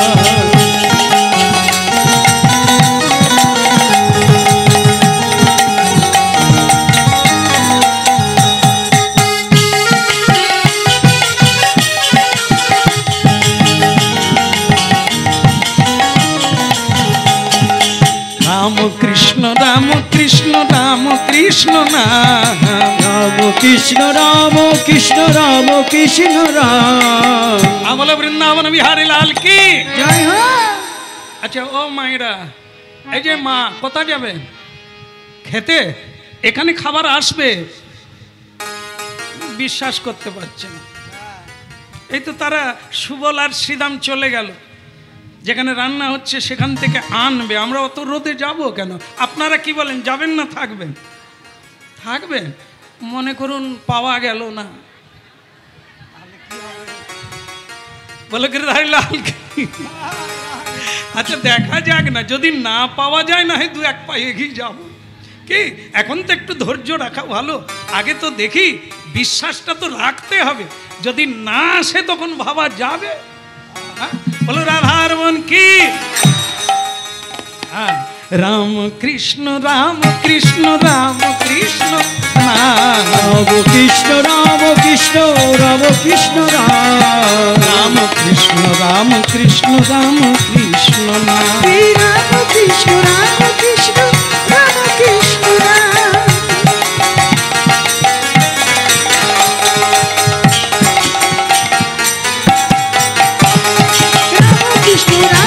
কৃষ্ণ রাম কৃষ্ণ রাম কৃষ্ণ নাম রাম কৃষ্ণ রাম কৃষ্ণ রাম কৃষ্ণ রাম আমল বৃন্দাবন বিহারী লাল কি জয় হো। আচ্ছা ও মায়েরা, এই যে মা কোথা যাবে খেতে? এখানে খাবার আসবে, বিশ্বাস করতে পারছে না। এই তো তারা সুবল আর শ্রীদাম চলে গেল, যেখানে রান্না হচ্ছে সেখান থেকে আনবে। আমরা অত রোদে যাব কেন? আপনারা কি বলেন, যাবেন না থাকবেন? থাকবেন। মনে করুন পাওয়া গেল না, বলে গিরিধারী লাল কি? আচ্ছা দেখা যাক না, যদি না পাওয়া যায় না হয় দু এক পা এগিয়ে যাবো। কি এখন তো একটু ধৈর্য রাখা ভালো, আগে তো দেখি, বিশ্বাসটা তো রাখতে হবে। যদি না আসে তখন ভাবা যাবে। বলো রাধার মন কি? রাম কৃষ্ণ রাম কৃষ্ণ রাম কৃষ্ণ রাম কৃষ্ণ রাম কৃষ্ণ রাম কৃষ্ণ রাম রাম কৃষ্ণ রাম কৃষ্ণ রাম কৃষ্ণ নাম রাম কৃষ্ণ রাম কৃষ্ণ রাম কৃষ্ণ রাম কৃষ্ণ রাম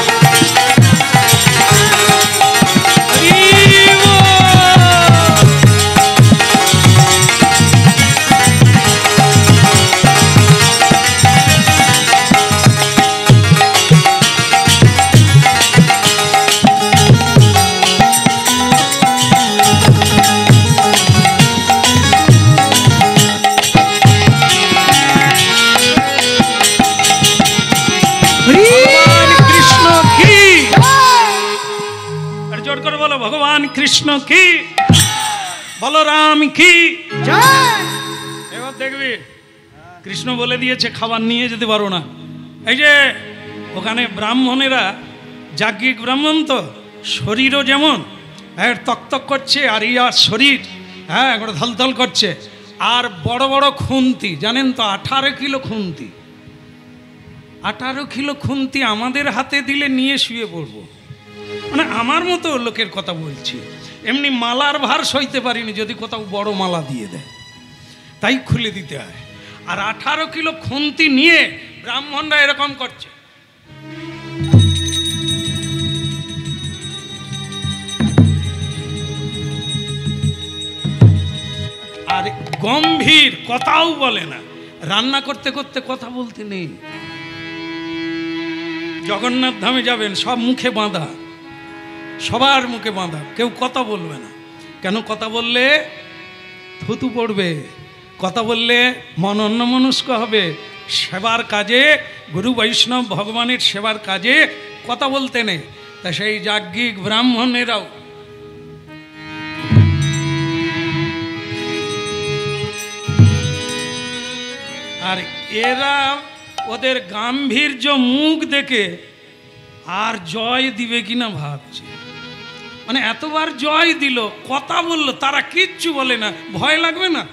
ভগবান কৃষ্ণ কি? বলরাম কি? এবার দেখবি কৃষ্ণ বলে দিয়েছে খাবার নিয়ে যেতে পারো না। এই যে ওখানে ব্রাহ্মণেরা, যাজ্ঞিক ব্রাহ্মণ তো, শরীরও যেমন তকতক করছে, আর ইয়ার শরীর একটা ধলধল করছে, আর বড় বড় খুন্তি, জানেন তো 18 কিলো খুন্তি। 18 কিলো খুন্তি আমাদের হাতে দিলে নিয়ে শুয়ে পড়বো। মানে আমার মতো লোকের কথা বলছি। এমনি মালার ভার সইতে পারিনি যদি কোথাও বড় মালা দিয়ে দেয়, তাই খুলে দিতে হয়। আর 18 কিলো খুন্তি নিয়ে ব্রাহ্মণরা এরকম করছে। আর গম্ভীর, কথাও বলে না। রান্না করতে করতে কথা বলতে নেই। জগন্নাথ ধামে যাবেন, সব মুখে বাঁধা, সবার মুখে বাঁধা, কেউ কথা বলবে না। কেন? কথা বললে থুতু পড়বে, কথা বললে মন অন্যমনস্ক হবে। সেবার কাজে, গুরু বৈষ্ণব ভগবানের সেবার কাজে কথা বলতে নেই। তা সেই যাজ্ঞিক ব্রাহ্মণেরাও আর এরা ওদের গাম্ভীর্য মুখ দেখে আর জয় দিবে কিনা ভাবছে। মানে এতবার জয় দিল, কথা বললো, তারা কিচ্ছু বলে না। ভয় লাগবে না?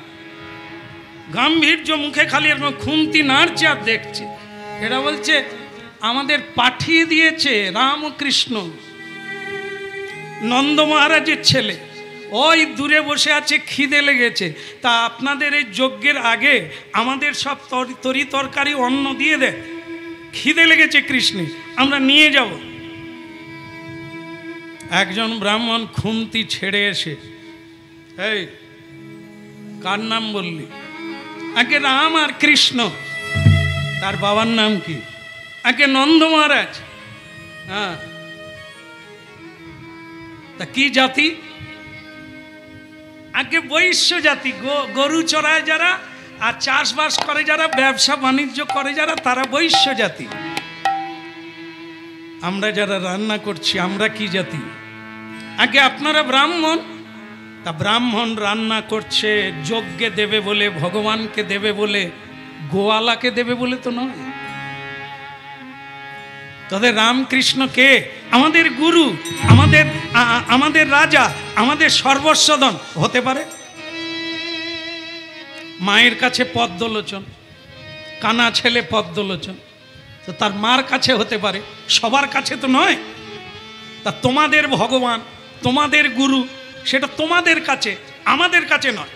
গাম্ভীর্য মুখে খালি এরকম খুন্তি নাড়ছে আর দেখছে। এরা বলছে আমাদের পাঠিয়ে দিয়েছে রামকৃষ্ণ, নন্দ মহারাজের ছেলে, ওই দূরে বসে আছে, খিদে লেগেছে। তা আপনাদের এই যজ্ঞের আগে আমাদের সব তরি তরকারি অন্ন দিয়ে দেয়, খিদে লেগেছে কৃষ্ণে, আমরা নিয়ে যাব। একজন ব্রাহ্মণ খুন্তি ছেড়ে এসে, এই কার নাম বললি? আগে রাম আর কৃষ্ণ। তার বাবার নাম কি? আগে নন্দ মহারাজ। হ্যাঁ, তা কি জাতি? আগে বৈশ্য জাতি, গরু চড়ায় যারা, আর চাষবাস করে যারা, ব্যবসা বাণিজ্য করে যারা, তারা বৈশ্য জাতি। আমরা যারা রান্না করছি আমরা কি জাতি? আগে আপনারা ব্রাহ্মণ, তা ব্রাহ্মণ রান্না করছে যজ্ঞে দেবে বলে, ভগবানকে দেবে বলে, গোয়ালাকে দেবে বলে তো নয়। তাদের রামকৃষ্ণ কে? আমাদের গুরু, আমাদের রাজা, আমাদের সর্বস্বধন হতে পারে। মায়ের কাছে পদ্মলোচন, কানা ছেলে পদ্মলোচন, তো তার মার কাছে হতে পারে, সবার কাছে তো নয়। তা তোমাদের ভগবান, তোমাদের গুরু, সেটা তোমাদের কাছে, আমাদের কাছে নয়।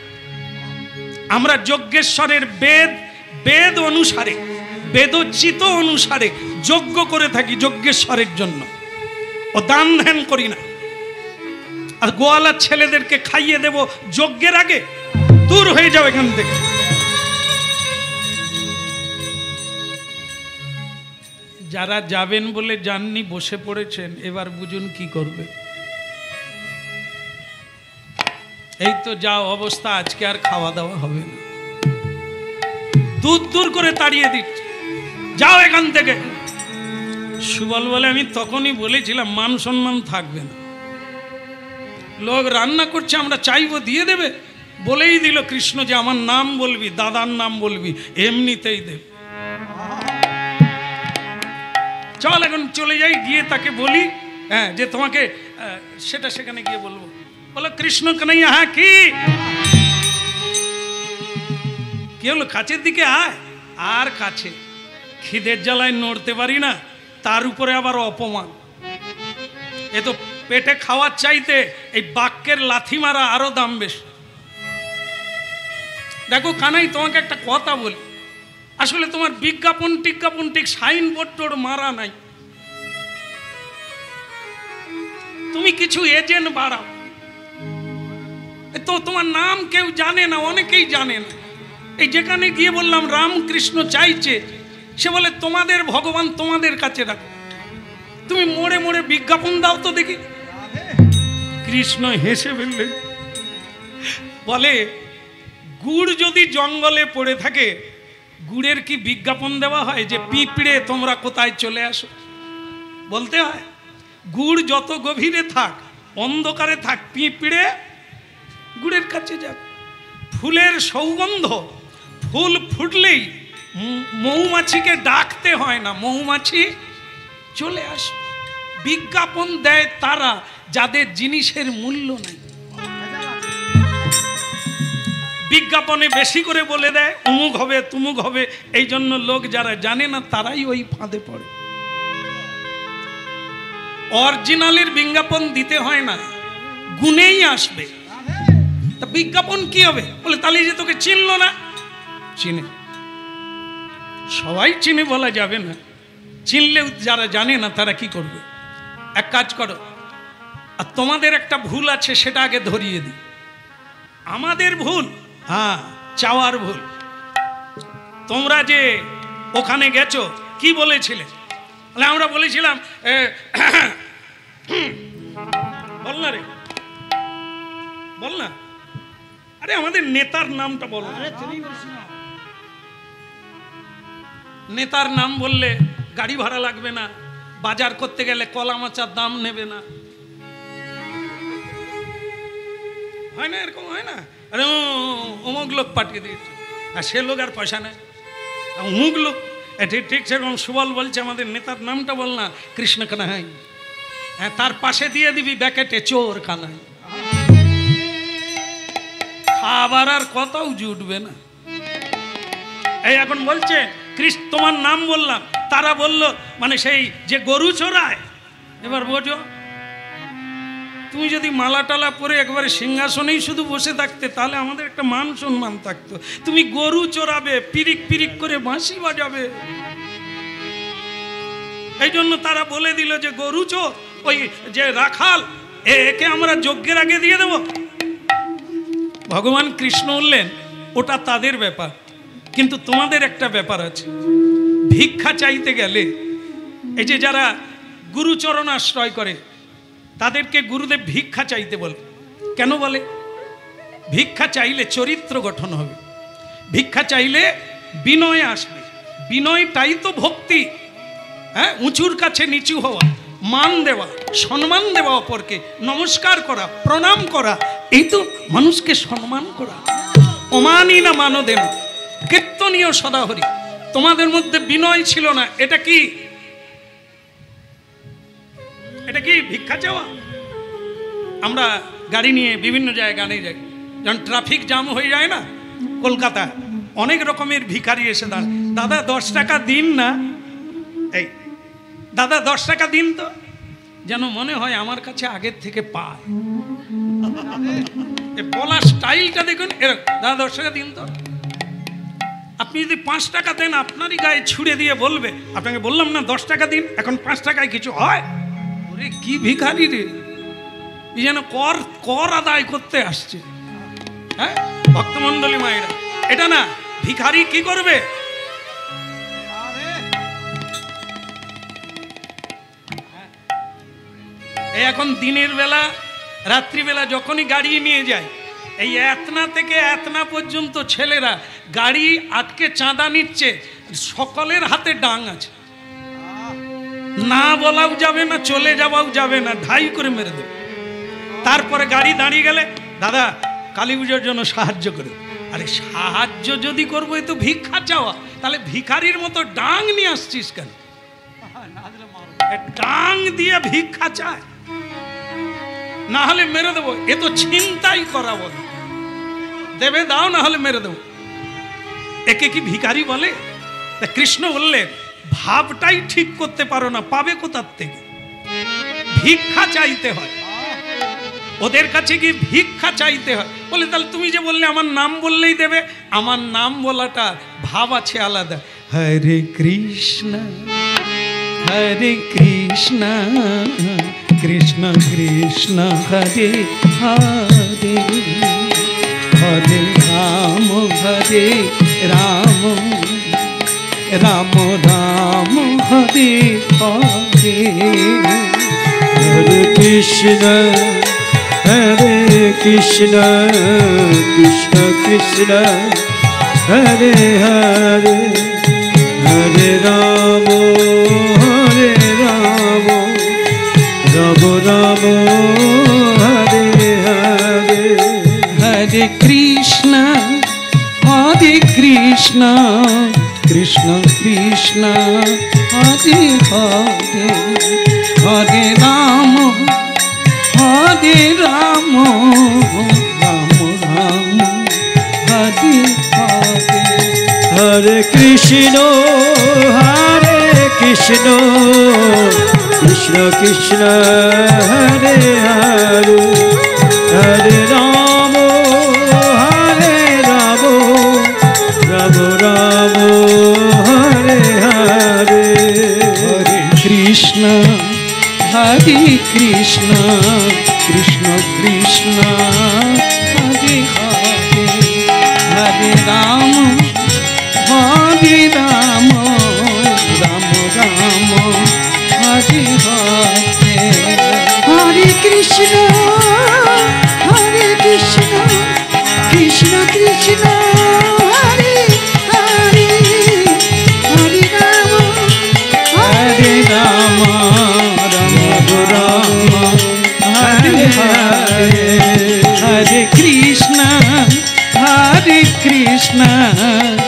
আমরা যজ্ঞেশ্বরের বেদ অনুসারে, বেদোচিত অনুসারে যজ্ঞ করে থাকি যজ্ঞেশ্বরের জন্য, ও দান ধ্যান করি না। আর গোয়ালার ছেলেদেরকে খাইয়ে দেব যজ্ঞের আগে? দূর হয়ে যাও এখান থেকে। যারা যাবেন বলে যাননি, বসে পড়েছেন, এবার বুঝুন কি করবে। এই তো যা অবস্থা, আজকে আর খাওয়া দাওয়া হবে না, দূর দূর করে তাড়িয়ে দিচ্ছে, যাও এখান থেকে। সুবল বলে, আমি তখনই বলেছিলাম মান সম্মান থাকবে না। লোক রান্না করছে, আমরা চাইবো দিয়ে দেবে, বলেই দিল কৃষ্ণ যে আমার নাম বলবি, দাদার নাম বলবি, এমনিতেই দেবে। চল এখন চলে যাই, গিয়ে তাকে বলি হ্যাঁ যে তোমাকে সেটা সেখানে গিয়ে বলবো। বলো কৃষ্ণ কানাইয়া, হ্যাঁ কি হলো? কাছের দিকে আয়। আর কাছে, খিদের জ্বালায় নড়তে পারি না, তার উপরে আবার অপমান। এ তো পেটে খাওয়ার চাইতে এই বাক্যের লাথি মারা আরো দাম বেশি। দেখো কানাই, তোমাকে একটা কথা বলি, আসলে তোমার বিজ্ঞাপন টিজ্ঞাপন ঠিক সাইনবোর্ড টোর মারা নাই। তুমি কিছু এজেন্ট বাড়াও, তো তোমার নাম কেউ জানে না, অনেকেই জানে না। এই যেখানে গিয়ে বললাম রামকৃষ্ণ চাইছে, সে বলে তোমাদের ভগবান তোমাদের কাছে রাখো, তুমি মোড়ে মোড়ে বিজ্ঞাপন দাও তো দেখি। কৃষ্ণ হেসে ফেললেন, বলে গুড় যদি জঙ্গলে পড়ে থাকে, গুড়ের কি বিজ্ঞাপন দেওয়া হয় যে পিঁপড়ে তোমরা কোথায় চলে আসো? বলতে হয় গুড় যত গভীরে থাক, অন্ধকারে থাক, পিঁপড়ে গুড়ের কাছে যাক। ফুলের সৌগন্ধ, ফুল ফুটলেই মৌমাছিকে ডাকতে হয় না, মৌমাছি চলে আসে। বিজ্ঞাপন দেয় তারা যাদের জিনিসের মূল্য নাই। বিজ্ঞাপনে বেশি করে বলে দেয় অমুক হবে তুমুক হবে, এই জন্য লোক যারা জানে না তারাই ওই ফাঁদে পড়ে। অরিজিনালের বিজ্ঞাপন দিতে হয় না, গুনেই আসবে। তা বিজ্ঞাপন কি হবে? বলে তাহলে যে তোকে চিনলো না। চিনে, সবাই চিনে বলা যাবে না, চিনলেও যারা জানে না তারা কি করবে? এক কাজ করো, আর তোমাদের একটা ভুল আছে সেটা আগে ধরিয়ে দিই। আমাদের ভুল, হ্যাঁ চাওয়ার ভুল। তোমরা যে ওখানে গেছো কি বলেছিলে? আমরা বলেছিলাম বল না রে, বল না। আরে আমাদের নেতার নামটা বল। নেতার নাম বললে গাড়ি ভাড়া লাগবে না, বাজার করতে গেলে কলা মাচার দাম নেবে না, হয় না? এরকম হয় না? আরে অমুক লোক পাঠিয়ে দিয়েছে, আর সে লোক আর পয়সা নেই, অমুক লোক। ঠিক সেরকম সুবল বলছে আমাদের নেতার নামটা বল না, কৃষ্ণ কানাই। হ্যাঁ, তার পাশে দিয়ে দিবি ব্যাকেটে চোর কানাই। খাবার আর কথাও জুটবে না। এই এখন বলছে কৃষ্ণ তোমার নাম বললাম, তারা বলল মানে সেই যে গরু চোরায়। এবার বোঝো, তুমি যদি মালা টালা পরে একবারে সিংহাসনেই শুধু বসে থাকতে, তাহলে আমাদের একটা মান সম্মান থাকতো। তুমি গরু চোরাবে, পিরিক পিরিক করে বাঁশি বাজাবে, এই জন্য তারা বলে দিল যে গরু চোর, ওই যে রাখাল, একে আমরা যজ্ঞের আগে দিয়ে দেব। ভগবান কৃষ্ণ বললেন ওটা তাদের ব্যাপার, কিন্তু তোমাদের একটা ব্যাপার আছে। ভিক্ষা চাইতে গেলে এই যে যারা গুরুচরণ আশ্রয় করে তাদেরকে গুরুদেব ভিক্ষা চাইতে বলে। কেন বলে? ভিক্ষা চাইলে চরিত্র গঠন হবে। ভিক্ষা চাইলে বিনয় আসবে, বিনয়টাই তো ভক্তি। হ্যাঁ, উঁচুর কাছে নিচু হওয়া, মান দেওয়া, সম্মান দেওয়া, অপরকে নমস্কার করা, প্রণাম করা, এই তো মানুষকে সম্মান করা। অমানি না মানদেন কীর্তনীয় সদাহরি। তোমাদের মধ্যে বিনয় ছিল না, এটা কি? এটা কি ভিক্ষা চাওয়া? আমরা গাড়ি নিয়ে বিভিন্ন জায়গায় যাই, যখন ট্রাফিক জ্যাম হয়ে যায় না কলকাতা, অনেক রকমের ভিখারি এসে দাঁড়ায়, দাদা 10 টাকা দিন না, এই দাদা 10 টাকা দিন তো, যেন মনে হয় আমার কাছে আগের থেকে পায়। বলার স্টাইলটা দেখুন, এরকম, দাদা 10 টাকা দিন তো। আপনি যদি 5 টাকা দেন, আপনারই গায়ে ছুড়ে দিয়ে বলবে, আপনাকে বললাম না 10 টাকা দিন, এখন 5 টাকায় কিছু হয়? ওরে কি ভিখারি রে, যেন কর আদায় করতে আসছে। হ্যাঁ, ভক্তমণ্ডলী মায়েরা, এটা না, ভিখারি কি করবে? এই এখন দিনের বেলা, রাত্রিবেলা যখনই গাড়ি নিয়ে যায়, এই এতনা থেকে এতনা পর্যন্ত ছেলেরা গাড়ি আটকে চাঁদা নিচ্ছে, সকলের হাতে ডাং আছে, না বলাও যাবে না, চলে যাওয়াও যাবে না, ঢাই করে মেরে দেবে। তারপরে গাড়ি দাঁড়িয়ে গেলে, দাদা কালী পুজোর জন্য সাহায্য করে। আরে সাহায্য যদি করবো, এ তো ভিক্ষা চাওয়া, তাহলে ভিখারির মতো ডাং নিয়ে আসছিস কেন? ডাং দিয়ে ভিক্ষা চায়, না হলে মেরে দেবো। এ তো ছিনতাই করা বলে, দেবে দাও, না হলে মেরে দেবো। একে কি ভিখারি বলে? তা কৃষ্ণ বললেন, ভাবটাই ঠিক করতে পারো না, পাবে কোথার থেকে? ভিক্ষা চাইতে হয়, ওদের কাছে গিয়ে ভিক্ষা চাইতে হয়। বলে তাহলে তুমি যে বললে আমার নাম বললেই দেবে, আমার নাম বলাটা ভাব আছে আলাদা। হরে কৃষ্ণ হরে কৃষ্ণ কৃষ্ণ কৃষ্ণ হরে হরে, হরে রাম হরে রাম, রাম রাম হরে হরে, হরে কৃষ্ণ হরে কৃষ্ণ কৃষ্ণ কৃষ্ণ হরে হরে, হরে রাম রাম রাম হরে হরে, হরে কৃষ্ণ কৃষ্ণ কৃষ্ণ হরে হরে, হরে রাম রাম রাম হরে হরে, হরে কৃষ্ণ কৃষ্ণ কৃষ্ণ হরে হরে, হরে রাম রাম রাম হরে হরে, হরে কৃষ্ণ কৃষ্ণ কৃষ্ণ কৃষ্ণ হরে হরে, হরে রাম রাম রাম হরে হরে, হরে কৃষ্ণ কৃষ্ণ কৃষ্ণ হরে হরে, হরে রাম রাম হরে হরে, হরে কৃষ্ণ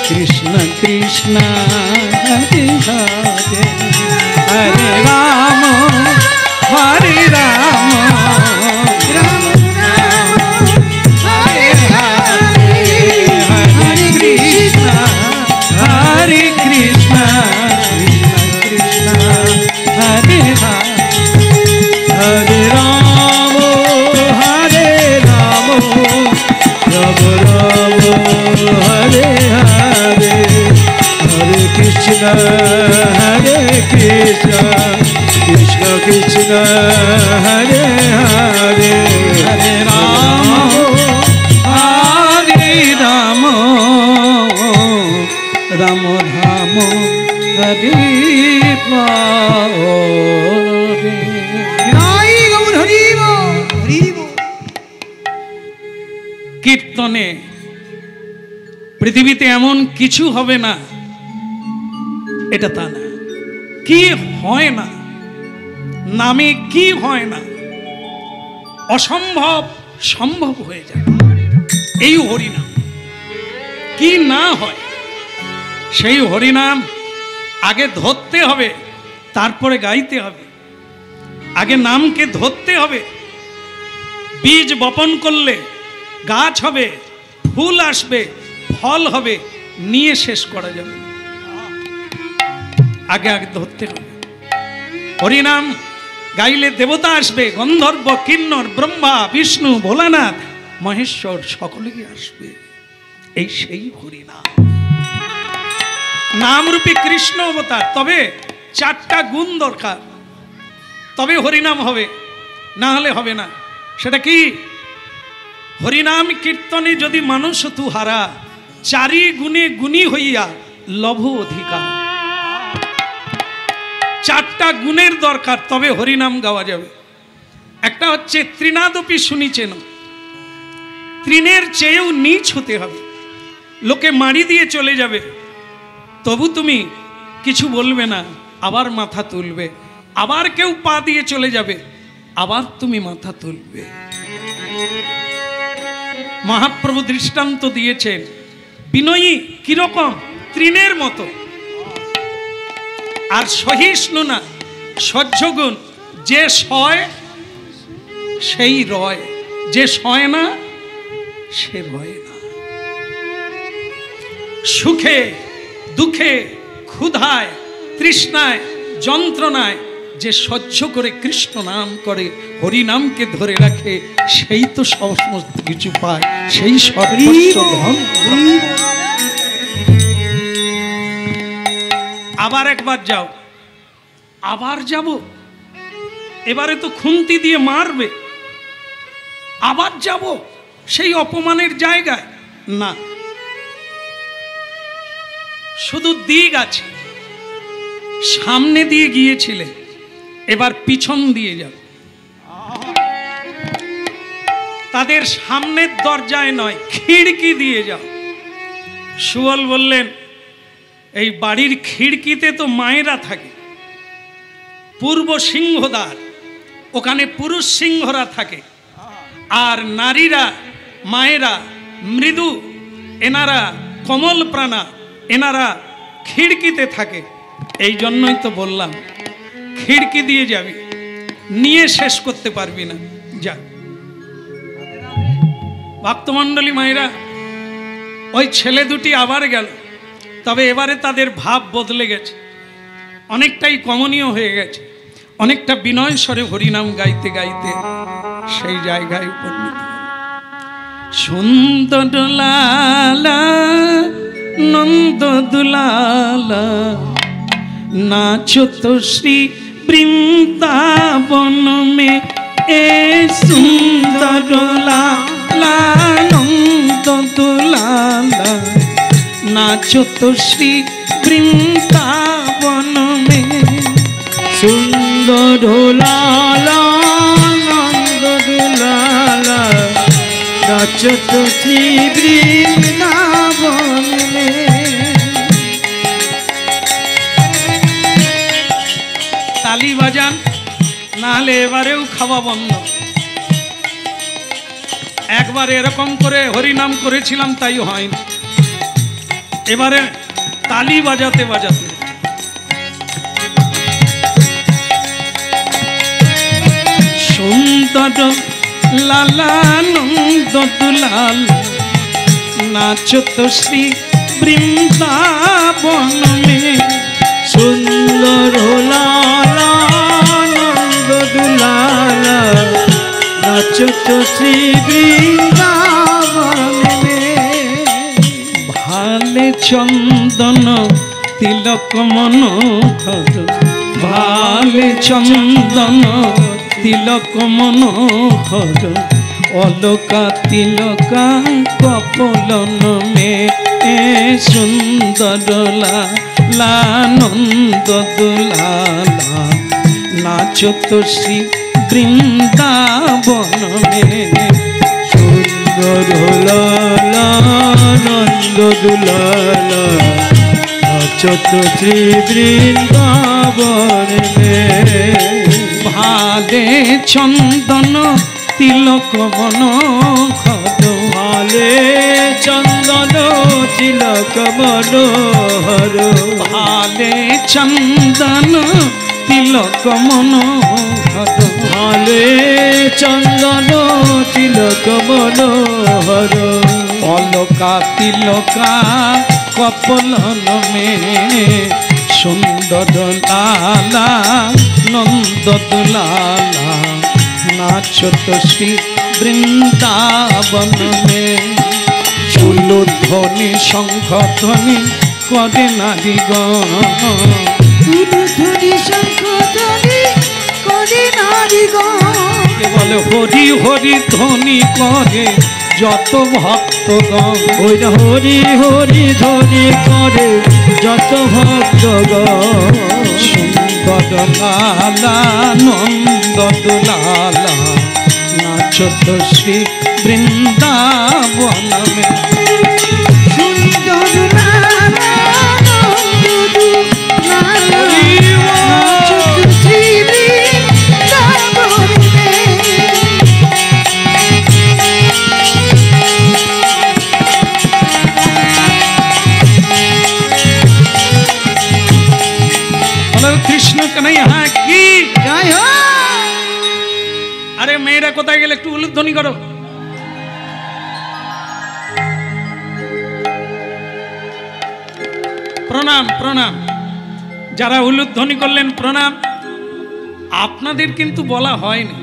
কৃষ্ণ কৃষ্ণ হরে হরে, হরে রাম রাম হরে হরে, হরে কৃষ্ণ কৃষ্ণ কৃষ্ণ হরে হরে, হরে রাম রাম হরে হরে, হরে কৃষ্ণ কৃষ্ণ কৃষ্ণ হরে হরে, হরে রাম রাম রাম হরে কীর্তনে পৃথিবীতে এমন কিছু হবে না এটা তা না। কি হয় না, নামে কি হয় না, অসম্ভব সম্ভব হয়ে যায় এই হরিনাম। কি না হয় সেই হরিনাম আগে ধরতে হবে, তারপরে গাইতে হবে। আগে নামকে ধরতে হবে। বীজ বপন করলে গাছ হবে, ফুল আসবে, ফল হবে, নিয়ে শেষ করা যাবে। আগে আগে ধরতে হবে। হরিনাম গাইলে দেবতা আসবে, গন্ধর্ব, কিন্নর, ব্রহ্মা, বিষ্ণু, ভোলানাথ, মহেশ্বর সকলেই আসবে। এই সেই হরিনাম। নামরূপী কৃষ্ণ অবতার। তবে 4টা গুণ দরকার, তবে হরিনাম হবে, না হলে হবে না। সেটা কি? হরিনাম কীর্তনে যদি মানুষ তুহারা, 4 গুণে গুণী হইয়া লভ অধিকার। 4টা গুণের দরকার, তবে হরিনাম গাওয়া যাবে। একটা হচ্ছে তৃণাদপি শুনিছেন, তৃণের চেয়েও নিচ হতে হবে। লোকে মারি দিয়ে চলে যাবে, তবু তুমি কিছু বলবে না, আবার মাথা তুলবে। আবার কেউ পা দিয়ে চলে যাবে, আবার তুমি মাথা তুলবে। মহাপ্রভু দৃষ্টান্ত দিয়েছেন, বিনয়ী কিরকম? তৃণের মতো। আর সহিষ্ণু না, সহ্যগুণ। যে সয় সেই রয়, যে সয় না সে রয় না। সুখে দুঃখে, ক্ষুধায়, তৃষ্ণায়, যন্ত্রণায় যে সহ্য করে কৃষ্ণ নাম করে, হরি নামকে ধরে রাখে, সেই তো সমস্ত কিছু পায়, সেই সর্বোচ্চ ধন। আবার একবার যাও, আবার যাব, এবারে তো খুন্তি দিয়ে মারবে, আবার যাব সেই অপমানের জায়গায় না। শুধু দিক আছে, সামনে দিয়ে গিয়েছিলে, এবার পিছন দিয়ে যাও। তাদের সামনের দরজায় নয়, খিড়কি দিয়ে যাও। সুবল বললেন, এই বাড়ির খিড়কিতে তো মায়েরা থাকে, পূর্ব সিংহদ্বার, ওখানে পুরুষ সিংহরা থাকে, আর নারীরা, মায়েরা মৃদু, এনারা কমল প্রাণা, এনারা খিড়কিতে থাকে। এই জন্যই তো বললাম খিড়কি দিয়ে যাবি, নিয়ে শেষ করতে পারবি না। যা ভক্তমণ্ডলী মায়েরা, ওই ছেলে দুটি আবার গেল, তবে এবারে তাদের ভাব বদলে গেছে, অনেকটাই কমনীয় হয়ে গেছে, অনেকটা বিনয় স্বরে হরিনাম গাইতে গাইতে সেই জায়গায় উপনীত। সুন্দর লালা নন্দ দুলালা नाचो तो श्री वृंदावन में, ए सुंदर लाला नंद दुलाला। नाचो तो श्री वृंदावन में, सुंदर लाला नंद दुलाला। नाचो तो श्री वृंदावन में। ताली बाजान, नाहले एबारेও খাওয়া বন্ধ। একবার এরকম করে হরিনাম করেছিলাম, তাই হয়নি। এবারে তালি বাজাতে বাজাতে সুন্দর লালা নন্দ দুলাল। नाचो तो श्री वृंदावन में, सुंदर लाला नंद दुलाला। नाचो तो श्री वृंदावन में। भाले चंदन तिलक मनोहर, भाले चंदन तिलक मनोहर। अलका तिलका कपलन में, ए सुंदर लाला नंद दुलाला। नाचो तो श्री वृंदावन में। सुंदर ধুলালা নন্দ দুলালা নাচত শ্রী বৃন্দাবন মে। ভালে চন্দন তিলক মনোহর, ভালে চন্দন তিলক মনোহর, ভালে চন্দন তিলক মনোহর, ভালে চন্দন তিলক মনোহর। অলকা তিলকা কপলন মে সুন্দর লালা নন্দ দুলালা নাচত শ্রী বৃন্দাবন মে। উলুধ্বনি শঙ্খ ধ্বনি করে নারীগণ, উলুধ্বনি শঙ্খ ধ্বনি করে নারীগণ। বলে হরি হরি ধ্বনি করে যত ভক্তগণ, ওই হরি হরি ধ্বনি করে যত ভক্তগণ। সুন্দর লালা নন্দ দুলালা নাচত শ্রী বৃন্দাবন মে। সুন্দর লালা নন্দ দুলালা নাচত শ্রী বৃন্দাবন মে। কৃষ্ণ কানাইয়া কি জয় হো। আরে মেয়েরা কোথায় গেলে একটু উলুধ্বনি করো। প্রণাম প্রণাম, যারা উলুধ্বনি করলেন প্রণাম। আপনাদের কিন্তু বলা হয়নি,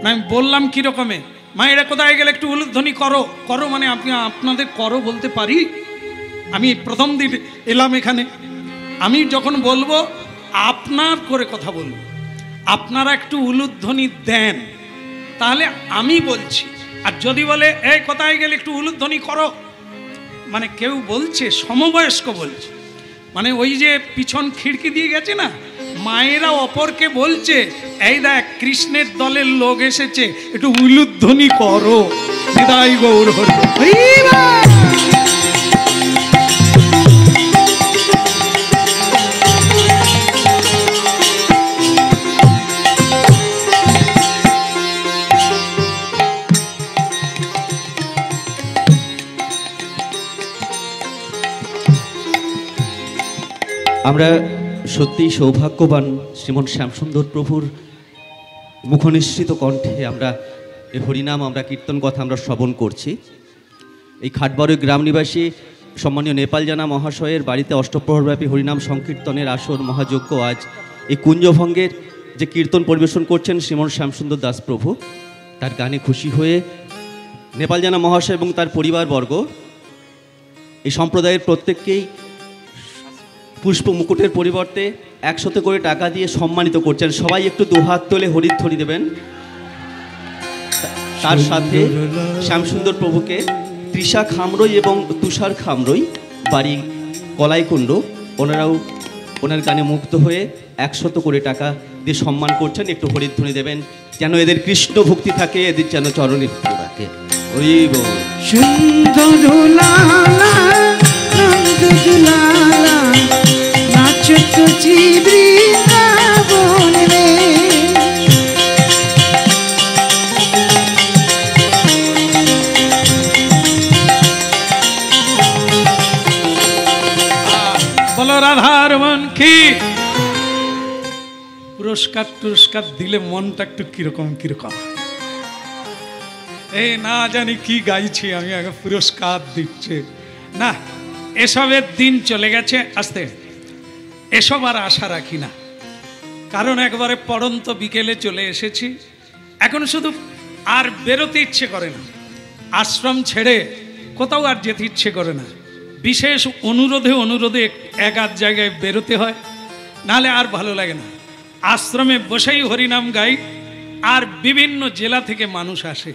আমি বললাম কি রকমে, মায়েরা কোথায় গেলে একটু উলুধ্বনি করো। করো মানে আপনি আপনাদের করো বলতে পারি? আমি প্রথম দিন এলাম এখানে, আমি যখন বলবো আপনার করে কথা বলবো, আপনারা একটু উলুধ্বনি দেন তাহলে আমি বলছি। আর যদি বলে এই কোথায় গেলে একটু উলুধ্বনি করো, মানে কেউ বলছে সমবয়স্ক বলছে, মানে ওই যে পিছন খিড়কি দিয়ে গেছে না, মায়েরা অপরকে বলছে এই দেখ কৃষ্ণের দলের লোক এসেছে একটু উলুধ্বনি করো। নিতাই গৌর হরি। আমরা সত্যিই সৌভাগ্যবান, শ্রীমন শ্যামসুন্দর প্রভুর মুখনিসৃত কণ্ঠে আমরা এই হরিনাম, আমরা কীর্তন কথা আমরা শ্রবণ করছি। এই খাটবাড়ি গ্রাম নিবাসী সম্মানীয় নেপাল জানা মহাশয়ের বাড়িতে অষ্টপ্রহরব্যাপী হরিনাম সংকীর্তনের আসর মহাযজ্ঞ আজ এই কুঞ্জভঙ্গের যে কীর্তন পরিবেশন করছেন শ্রীমন শ্যামসুন্দর দাস প্রভু, তার গানে খুশি হয়ে নেপাল জানা মহাশয় এবং তার পরিবারবর্গ এই সম্প্রদায়ের প্রত্যেককেই পুষ্প মুকুটের পরিবর্তে 100 করে টাকা দিয়ে সম্মানিত করছেন। সবাই একটু দুহাত তোলে হরিধ্বনি দেবেন। তার সাথে শ্যামসুন্দর প্রভুকে তৃষা খামরই এবং তুষার খামরই বাড়ি কলাইকুণ্ড, ওনারাও ওনার গানে মুগ্ধ হয়ে 100 করে টাকা দিয়ে সম্মান করছেন। একটু হরিধ্বনি দেবেন যেন এদের কৃষ্ণ ভক্তি থাকে, এদের যেন চরণে ভক্তি থাকে। হরি বল। সুন্দর লালা নন্দ দুলালা নাচত শ্রী বৃন্দাবন মে। বলো রাধার মন কি। পুরস্কার টুরস্কার দিলে মনটা একটু কিরকম কিরকম, এই না জানি কি গাইছি আমি, আগে পুরস্কার দিচ্ছে না। এসবের দিন চলে গেছে আস্তে, এসব আর আশা রাখি না, কারণ একবারে পড়ন্ত বিকেলে চলে এসেছি। এখন শুধু আর বেরোতে ইচ্ছে করে না, আশ্রম ছেড়ে কোথাও আর যেতে ইচ্ছে করে না। বিশেষ অনুরোধে অনুরোধে এক আধ জায়গায় বেরোতে হয়, নাহলে আর ভালো লাগে না। আশ্রমে বসেই হরিনাম গাই, আর বিভিন্ন জেলা থেকে মানুষ আসে,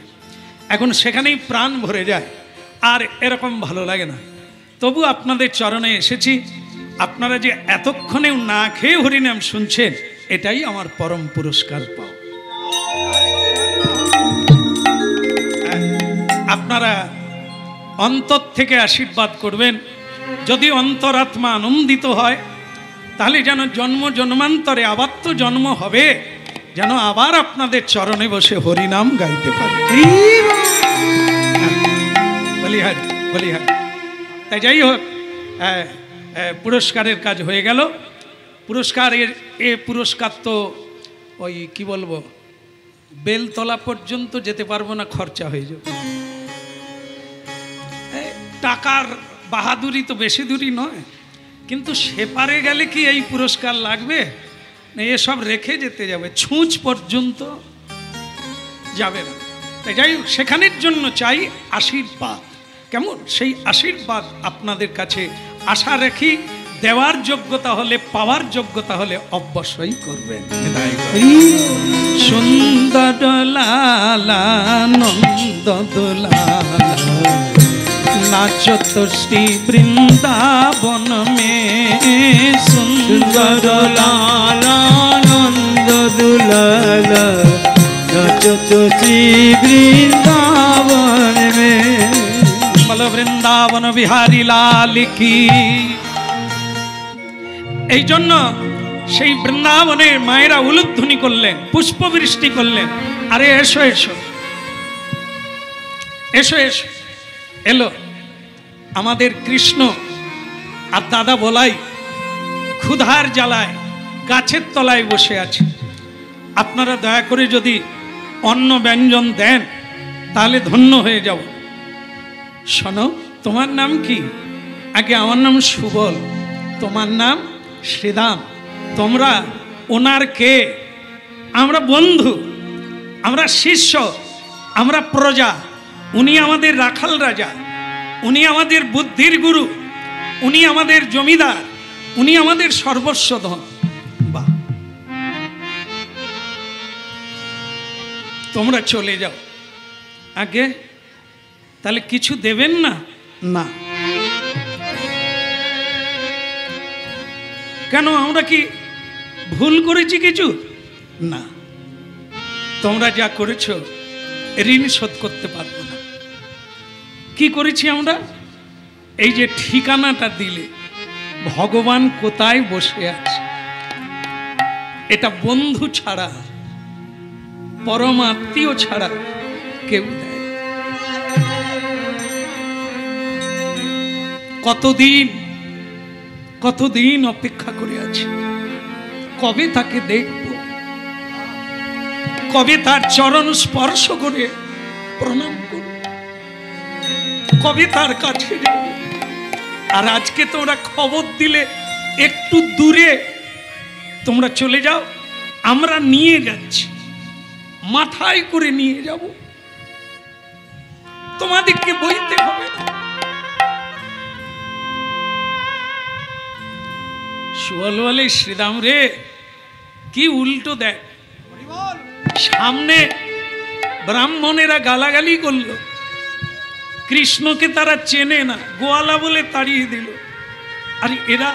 এখন সেখানেই প্রাণ ভরে যায়, আর এরকম ভালো লাগে না। তবু আপনাদের চরণে এসেছি। আপনারা যে এতক্ষণেও না খেয়ে হরিনাম শুনছেন, এটাই আমার পরম পুরস্কার পাও। আপনারা অন্তর থেকে আশীর্বাদ করবেন। যদি অন্তরাত্মা আনন্দিত হয় তাহলে যেন জন্ম জন্মান্তরে আবার তো জন্ম হবে, যেন আবার আপনাদের চরণে বসে হরিনাম গাইতে পারি। বলিহারি বলিহারি। তাই যাই হোক, পুরস্কারের কাজ হয়ে গেল। পুরস্কারের পুরস্কার তো ওই কি বলবো, বেলতলা পর্যন্ত যেতে পারবো না, খরচা হয়ে যাবে। টাকার বাহাদুরি তো বেশি দূরই নয়, কিন্তু সেপারে গেলে কি এই পুরস্কার লাগবে না, এসব রেখে যেতে যাবে, ছুঁচ পর্যন্ত যাবে না। তাই যাই হোক, সেখানের জন্য চাই আশীর্বাদ। কেমন? সেই আশীর্বাদ আপনাদের কাছে আশা রাখি, দেওয়ার যোগ্যতা হলে, পাওয়ার যোগ্যতা হলে অবশ্যই করবেন। সুন্দর লালা নন্দ দুলালা নাচত শ্রী বৃন্দাবন মে, সুন্দর লালা নন্দ দুলালা নাচত শ্রী বৃন্দাবন মে। বল বৃন্দাবন বিহারী লাল কি। এই জন্য সেই বৃন্দাবনের মায়েরা উলুধ্বনি করলেন, পুষ্পবৃষ্টি করলেন। আরে এসো এসো এসো এসো। এলো আমাদের কৃষ্ণ আর দাদা বলাই ক্ষুধার জ্বালায় গাছের তলায় বসে আছে। আপনারা দয়া করে যদি অন্ন ব্যঞ্জন দেন তাহলে ধন্য হয়ে যাব। শোনো, তোমার নাম কি? আগে আমার নাম সুবল, তোমার নাম শ্রীদাম। তোমরা ওনার কে? আমরা বন্ধু, আমরা শিষ্য, আমরা প্রজা। উনি আমাদের রাখাল রাজা, উনি আমাদের বুদ্ধির গুরু, উনি আমাদের জমিদার, উনি আমাদের সর্বস্ব ধন। বাহ, তোমরা চলে যাও আগে। তাহলে কিছু দেবেন না? না। কেন, আমরা কি ভুল করেছি কিছু? না। তোমরা যা করেছো ঋণ শোধ করতে পারবো না। কি করেছি আমরা? এই যে ঠিকানাটা দিলে, ভগবান কোথায় বসে আছে, এটা বন্ধু ছাড়া, পরমাত্মীয় ছাড়া কেউ দেয়। কতদিন কতদিন অপেক্ষা করে আছি, কবে তাকে দেখব, কবে তার চরণ স্পর্শ করে প্রণাম করব, কবে তার কাছে যাব। আর আজকে তোমরা খবর দিলে একটু দূরে তোমরা চলে যাও, আমরা নিয়ে যাচ্ছি, মাথায় করে নিয়ে যাব, তোমাদেরকে বইতে হবে না। সুবল বলে, শ্রীরাম রে, কি উল্টো দেখ। সামনে ব্রাহ্মণেরা গালাগালি করলো, কৃষ্ণকে তারা চেনে না, গোয়ালা বলে তাড়িয়ে দিল। আর এরা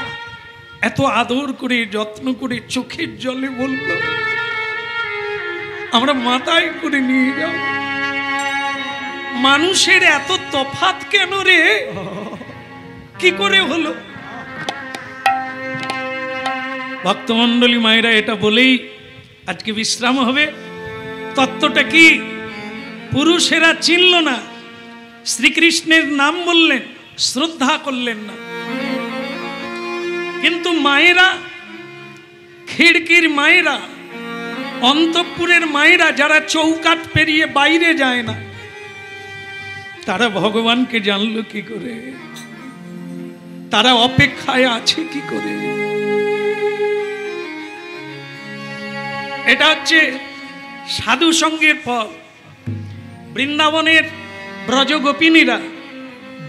এত আদর করে যত্ন করে চোখের জলে বলল আমরা মাথায় করে নিয়ে যাও। মানুষের এত তফাৎ কেন রে? কি করে হলো? ভক্তমণ্ডলী মায়েরা এটা বলেই আজকে বিশ্রাম হবে। তত্ত্বটা কি? পুরুষেরা চিনল না, শ্রীকৃষ্ণের নাম বললেন, শ্রদ্ধা করলেন না। কিন্তু মায়েরা, খিড়কির মায়েরা, অন্তঃপুরের মায়েরা, যারা চৌকাঠ পেরিয়ে বাইরে যায় না, তারা ভগবানকে জানলো কি করে? তারা অপেক্ষায় আছে কি করে? এটা হচ্ছে সাধু সঙ্গের ফল। বৃন্দাবনের ব্রজগোপিনীরা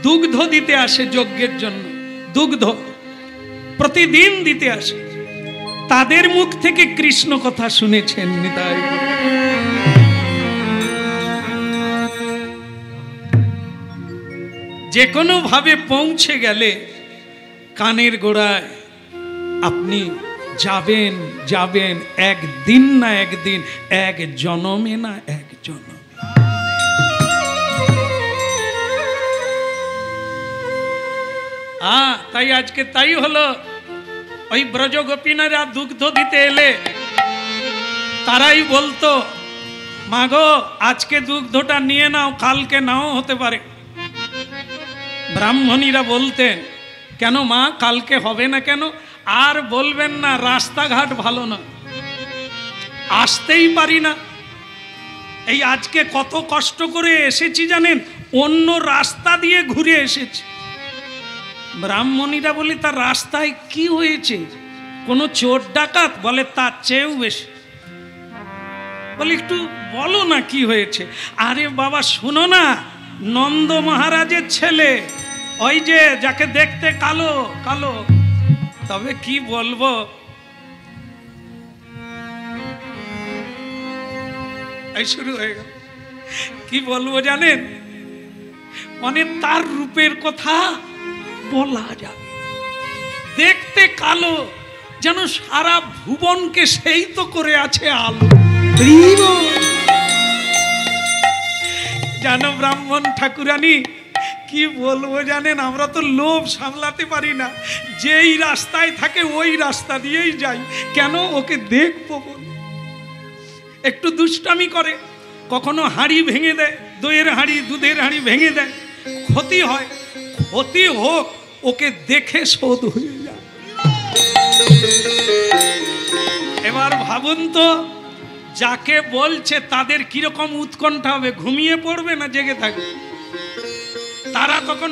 দুগ্ধ দিতে আসে যজ্ঞের জন্য, দুগ্ধ প্রতিদিন দিতে আসে। তাদের মুখ থেকে কৃষ্ণ কথা শুনেছেন নিতাই। যে কোনো ভাবে পৌঁছে গেলে কানের গোড়ায় আপনি যাবেন, যাবেন, একদিন না একদিন, এক জনমে না এক জনম। তাই আজকে তাই হলো, ওই ব্রজ গোপীনারা দুগ্ধ দিতে এলে তারাই বলতো, মাগো আজকে দুগ্ধটা নিয়ে নাও, কালকে নাও হতে পারে। ব্রাহ্মণীরা বলতেন, কেন মা কালকে হবে না কেন? আর বলবেন না, রাস্তাঘাট ভালো না, আসতেই পারি না। এই আজকে কত কষ্ট করে এসেছি জানেন, অন্য রাস্তা দিয়ে ঘুরে এসেছি। ব্রাহ্মণীরা বলি, তার রাস্তায় কি হয়েছে? কোনো চোর ডাকাত? বলে তার চেয়েও বেশি। বলি একটু বলো না কি হয়েছে? আরে বাবা শোনো না, নন্দ মহারাজের ছেলে, ওই যে যাকে দেখতে কালো কালো, তবে কি বলবো, এই শুরু হয়ে গেল। কি বলবো জানেন, মানে তার রূপের কথা বলা যাবে। দেখতে কালো, যেন সারা ভুবনকে সেই তো করে আছে আলো। জানো ব্রাহ্মণ ঠাকুরানী, কি বলবো জানেন, আমরা তো লোভ সামলাতে পারি না, যেই রাস্তায় থাকে ওই রাস্তা দিয়েই যাই। কেন? ওকে দেখবো বলে। একটু দুষ্টামি করে, কখনো হাঁড়ি ভেঙে দেয়, দইয়ের হাঁড়ি দুধের হাঁড়ি ভেঙে দেয়, ক্ষতি হয়, ক্ষতি হোক, ওকে দেখে শোধ হয়ে যায়। এবার ভাবুন তো, যাকে বলছে তাদের কিরকম উৎকণ্ঠা হবে, ঘুমিয়ে পড়বে না জেগে থাকবে? তারা তখন,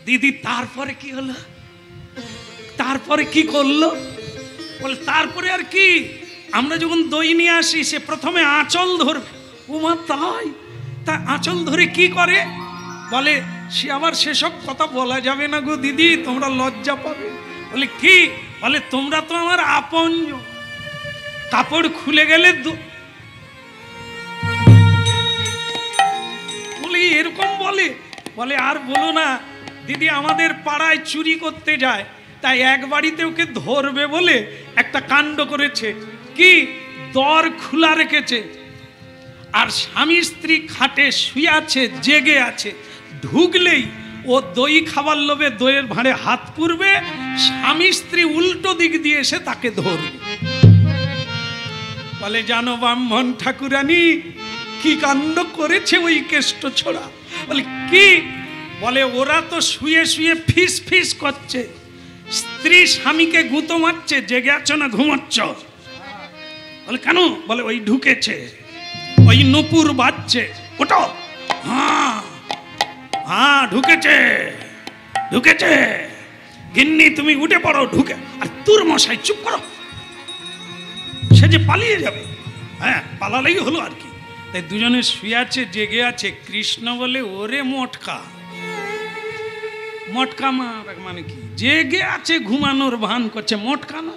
দিদি তারপরে কি হলো, তারপরে কি করলো? বলে তারপরে আর কি, আমরা যখন দই নিয়ে আসি সে প্রথমে আঁচল ধরবে। উমা তাই? তা আঁচল ধরে কি করে? বলে সে আবার সেসব কথা বলা যাবে না গো দিদি, তোমরা লজ্জা পাবে। বলে কি? বলে তোমরা তো আমার আপনজন। কাপড় খুলে গেলে বলে এরকম বলে। বলে আর বলো না দিদি, আমাদের পাড়ায় চুরি করতে যায়, তাই এক বাড়িতে ওকে ধরবে বলে একটা কাণ্ড করেছে। কি? দর খোলা রেখেছে, আর স্বামী স্ত্রী খাটে শুয়ে আছে, জেগে আছে। ঢুকলেই ও দই খাবার লোভে দইয়ের ভাঁড়ে হাত পুরবে, স্বামী স্ত্রী উল্টো দিক দিয়ে এসে তাকে ধরবে। বলে জানো ব্রাহ্মণ ঠাকুরানী কি কাণ্ড করেছে ওই কেষ্ট ছোড়া? বলে কি? বলে ওরা তো শুয়ে শুয়ে ফিস ফিস করছে, স্ত্রী স্বামীকে গুঁতো মারছে, জেগে আছো না ঘুমাচ্ছ? বলে কেন? বলে ওই ঢুকেছে, ওই নুপুর বাজছে, ওটা হ্যাঁ হ্যাঁ ঢুকেছে ঢুকেছে, গিন্নি তুমি উঠে পড়ো, ঢুকে। আর তোর মশাই চুপ করো, সে যে পালিয়ে যাবে, হ্যাঁ পালালেই হলো আর কি। তাই দুজনে শুয়ে আছে, জেগে আছে। কৃষ্ণ বলে ওরে মটকা, মটকা মানে কি? জেগে আছে, ঘুমানোর ভান করছে, মটকা না,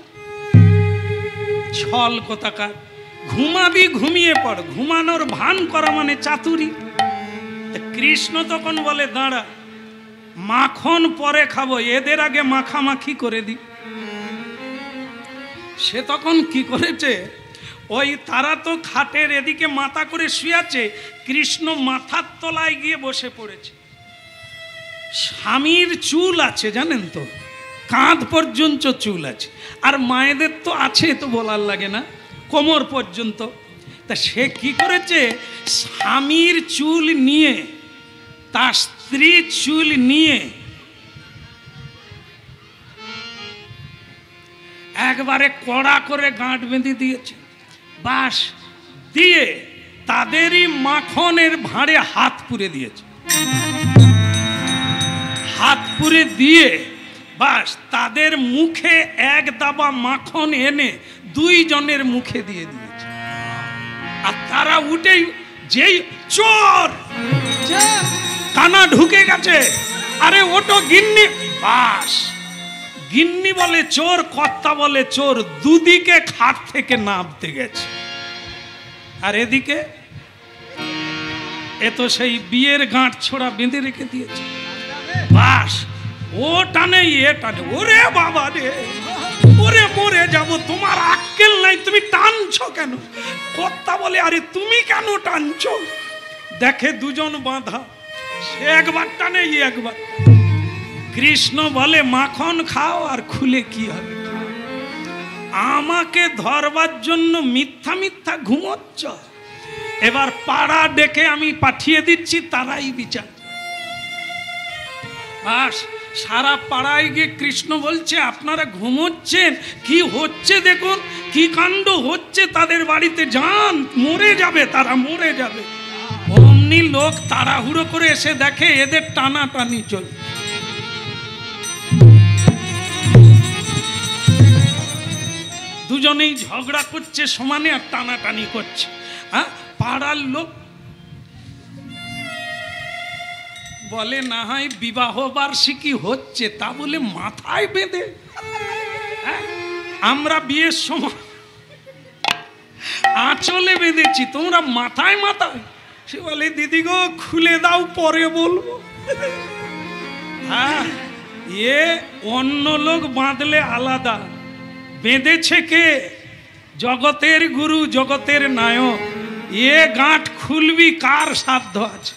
ছল কোথাকার। ঘুমাবি ঘুমিয়ে পড়, ঘুমানোর ভান করা মানে চাতুরি। কৃষ্ণ তখন বলে দাঁড়া, মাখন পরে খাবো, এদের আগে মাখামাখি করে দি। সে তখন কি করেছে, ওই তারা তো খাটের এদিকে মাথা করে শুয়ে আছে, কৃষ্ণ মাথার তলায় গিয়ে বসে পড়েছে। স্বামীর চুল আছে জানেন তো, কাঁধ পর্যন্ত চুল আছে, আর মায়েদের তো আছে, তো বলার লাগে না, কোমর পর্যন্ত। তা সে কি করেছে, স্বামীর চুল নিয়ে, তার স্ত্রীর চুল নিয়ে একবারে কড়া করে গাঁট বেঁধে দিয়েছে। বাস দিয়ে তাদেরই মাখনের ভাঁড়ে হাত পুরে দিয়েছে। হাত পুরে দিয়ে বাস তাদের মুখে এক দাবা মাখন এনে দুইজনের মুখে দিয়ে দিয়েছে। আর তারা উঠেই, যেই চোর কানা ঢুকে গেছে, আরে ওটো গিন্নি, বাস গিন্নি বলে চোর, কর্তা বলে চোর, দুদিকে খাট থেকে নামতে গেছে। আর এদিকে এ তো সেই বিয়ের গাঁট ছোড়া বেঁধে রেখে দিয়েছে। বাস ও টানে এ টানে, ওরে বাবা রে, ওরে মরে যাব, তোমার আক্কেল নাই, তুমি টানছো কেন? কর্তা বলে আরে তুমি কেন টানছো? দেখে দুজন বাঁধা, সে একবার টানে, একবার। কৃষ্ণ বলে মাখন খাও আর খুলে কি হবে। আমাকে ধরবার জন্য মিথ্যা মিথ্যা ঘুমোচ্ছ। এবার পাড়া ডেকে আমি পাঠিয়ে দিচ্ছি, তারাই বিচার। বাস সারা পাড়ায় গিয়ে কৃষ্ণ বলছে আপনারা ঘুমোচ্ছেন, কি হচ্ছে দেখুন, কি কাণ্ড হচ্ছে তাদের বাড়িতে, যান, মরে যাবে তারা, মরে যাবে। অমনি লোক তাড়াহুড়ো করে এসে দেখে এদের টানাটানি চলছে। দুজনেই ঝগড়া করছে সমানে আর টানাটানি করছে। হ্যাঁ, পাড়ার লোক বলে না হয় বিবাহ বার্ষিকী হচ্ছে, তা বলে মাথায় বেঁধে। আমরা বিয়ের সময় আঁচলে বেঁধেছি, তোমরা মাথায় মাথায়। সে বলে দিদি গো খুলে দাও, পরে বলবো। হ্যাঁ, এ অন্য লোক বাঁধলে আলাদা, বেঁধেছে কে? জগতের গুরু, জগতের নায়ক। এ গাঁট খুলবি কার সাধ্য আছে?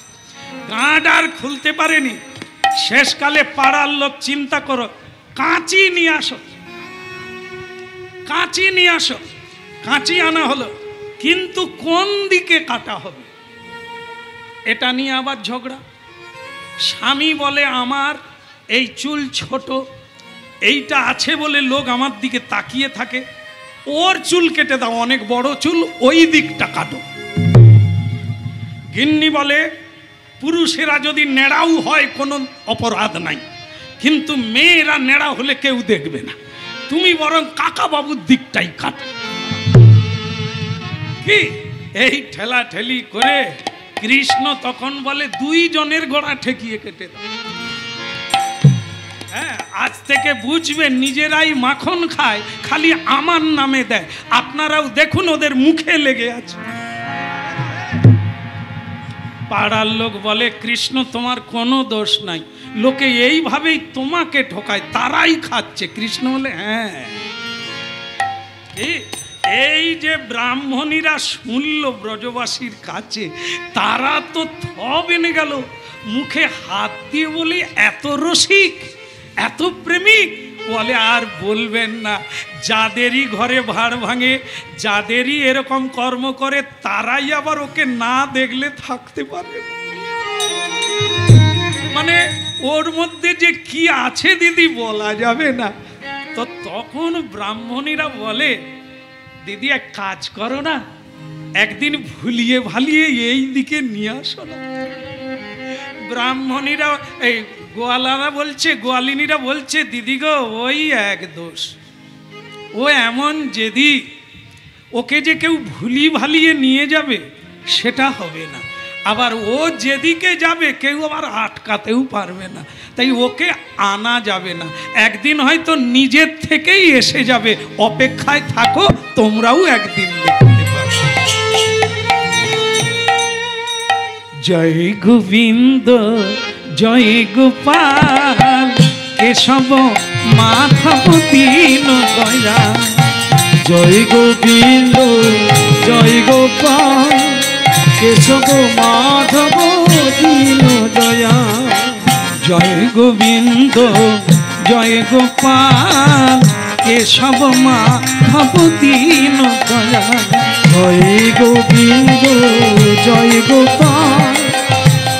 গাঁট আর খুলতে পারেনি। শেষকালে পাড়ার লোক চিন্তা করো, কাঁচি নিয়ে আসো, কাঁচি নিয়ে আসো। কাঁচি আনা হলো, কিন্তু কোন দিকে কাটা হবে এটা নিয়ে আবার ঝগড়া। স্বামী বলে আমার এই চুল ছোট, এইটা আছে বলে লোক আমার দিকে তাকিয়ে থাকে, ওর চুল কেটে দাও, অনেক বড় চুল, ওই দিকটা কাটো। গিন্নি বলে পুরুষেরা যদি নেড়াও হয় কোনো অপরাধ নাই, কিন্তু মেয়েরা নেড়া হলে কেউ দেখবে না, তুমি বরং কাকা বাবুর দিকটাই কাটো। কি এই ঠেলা ঠেলি করে কৃষ্ণ তখন বলে দুইজনের গোড়া ঠেকিয়ে কেটে দাও। হ্যাঁ, আজ থেকে বুঝবেন নিজেরাই মাখন খায়, খালি আমার নামে দেয়। আপনারাও দেখুন ওদের মুখে লেগে আছে। পাড়ার লোক বলে কৃষ্ণ তোমার কোনো দোষ নাই, লোকে এইভাবেই তোমাকে ঠকায়, তারাই খাচ্ছে। কৃষ্ণ বলে হ্যাঁ, এই যে ব্রাহ্মণীরা শুনল ব্রজবাসীর কাছে, তারা তো থব এনে গেল, মুখে হাত দিয়ে বলে এত রসিক, এত প্রেমিক। বলে আর বলবেন না, যাদেরই ঘরে ভাড় ভাঙে, যাদেরই এরকম কর্ম করে, তারাই আবার ওকে না দেখলে থাকতে পারে। মানে ওর মধ্যে যে কি আছে দিদি বলা যাবে না। তো তখন ব্রাহ্মণীরা বলে দিদি এক কাজ করো না, একদিন ভুলিয়ে ভালিয়ে এই দিকে নিয়ে আসো না। ব্রাহ্মণীরা এই গোয়ালারা বলছে, গোয়ালিনীরা বলছে দিদি গো ওই এক দোষ, ও এমন যেদি, ওকে যে কেউ ভুলি ভালিয়ে নিয়ে যাবে সেটা হবে না, আবার ও যেদিকে যাবে কেউ আবার আটকাতেও পারবে না, তাই ওকে আনা যাবে না। একদিন হয়তো নিজের থেকেই এসে যাবে, অপেক্ষায় থাকো, তোমরাও একদিন দেখতে পাবে। জয় গোবিন্দ জয় গোপাল কেশব মাধব দীন দয়াল। জয় গোবিন্দ জয় গোপাল কেশব মাধব দীন দয়াল। জয় গোবিন্দ জয় গোপাল কেশব মাধব দীন দয়াল। জয় গোবিন্দ জয় গোপাল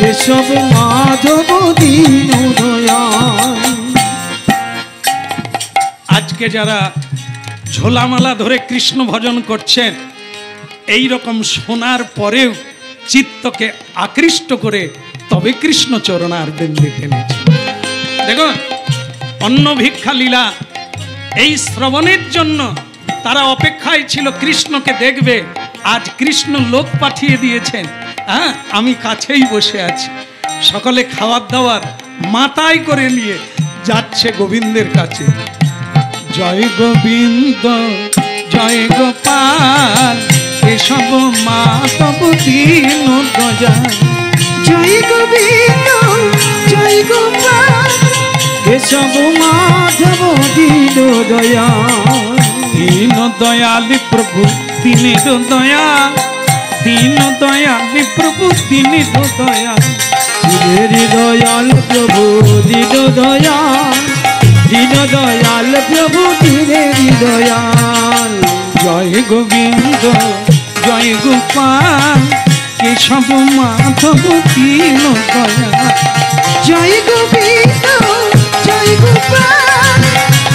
কেশব মাধব দীন দয়াল। আজকে যারা ঝোলামালা ধরে কৃষ্ণ ভজন করছেন, এই রকম শোনার পরেও চিত্তকে আকৃষ্ট করে তবে কৃষ্ণ চরণার বিন্দে টেনেছে। দেখুন অন্ন ভিক্ষা লীলা, এই শ্রবণের জন্য তারা অপেক্ষায় ছিল কৃষ্ণকে দেখবে। আজ কৃষ্ণ লোক পাঠিয়ে দিয়েছেন, হ্যাঁ আমি কাছেই বসে আছি। সকলে খাবার দাবার মাথায় করে নিয়ে যাচ্ছে গোবিন্দের কাছে। জয় গোবিন্দ জয় গোপাল কেশব মাধব দীন দয়াল। জয় গোবিন্দ জয় গোপাল কেশব মাধব দীন দয়াল। দীন দয়ালি প্রভু দীন দয়াল, দীন দয়ালি প্রভু দীন দয়াল। দীন দয়াল প্রভু দীন দয়াল, দীন দয়াল প্রভু দীন দয়াল। জয় গোবিন্দ জয় গোপাল, কেশব মাধব দীন দয়াল। জয় গোবিন্দ জয় গোপাল,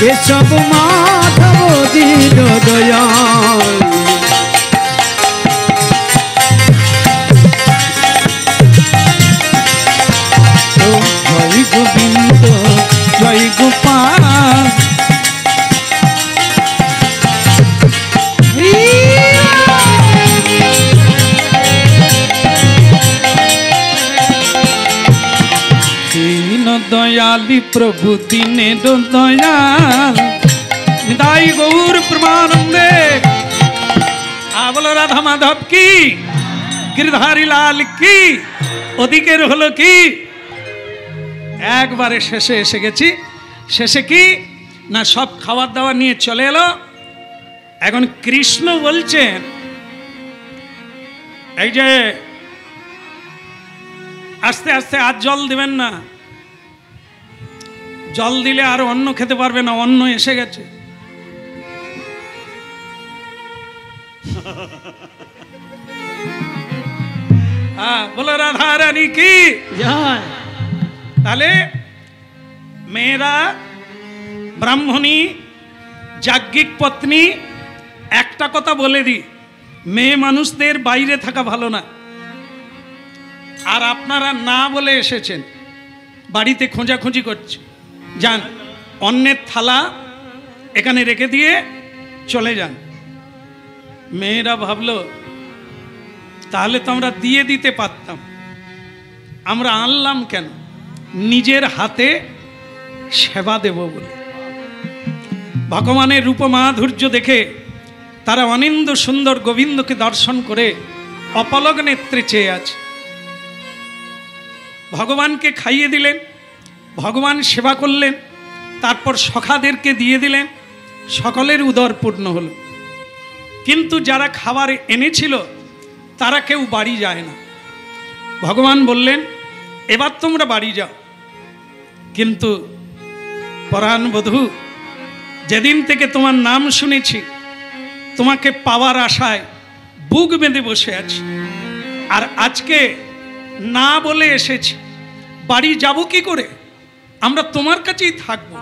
কেশব মাধব দীন দয়াল। জয় গোবিন্দ জয় গোপাল। দীন দয়ালি প্রভু দীনের দয়াল। নিতাই গৌর প্রেমানন্দে। বলো রাধা মাধব কি, গিরধারী লাল কি। ওদিকের হলো কি, একবারে শেষে এসে গেছি। শেষে কি না, সব খাবার দাবার নিয়ে চলে এলো। এখন কৃষ্ণ বলছেন, এই যে আস্তে আস্তে আর জল দিবেন না, জল দিলে আর অন্ন খেতে পারবে না, অন্ন এসে গেছে। বলো রাধা রানী কি। তাহলে মেয়েরা, ব্রাহ্মণী, যাজ্ঞিক পত্নী, একটা কথা বলে দিই, মেয়ে মানুষদের বাইরে থাকা ভালো না। আর আপনারা না বলে এসেছেন, বাড়িতে খোঁজাখুঁজি করছে, যান অন্যের থালা এখানে রেখে দিয়ে চলে যান। মেয়েরা ভাবলো তাহলে তো আমরা দিয়ে দিতে পারতাম, আমরা আনলাম কেন, নিজের হাতে সেবা দেব বলে। ভগবানের রূপ মাধুর্য দেখে তারা অনিন্দ সুন্দর গোবিন্দকে দর্শন করে অপলক নেত্রে চেয়ে আছে। ভগবানকে খাইয়ে দিলেন, ভগবান সেবা করলেন, তারপর সখাদেরকে দিয়ে দিলেন, সকলের উদর পূর্ণ হলো। কিন্তু যারা খাবার এনেছিল তারা কেউ বাড়ি যায় না। ভগবান বললেন এবার তোমরা বাড়ি যাও। কিন্তু পরাণ বধূ, যেদিন থেকে তোমার নাম শুনেছি, তোমাকে পাওয়ার আশায় বুক বেঁধে বসে আছি, আর আজকে না বলে এসেছি, বাড়ি যাব কি করে, আমরা তোমার কাছেই থাকবো।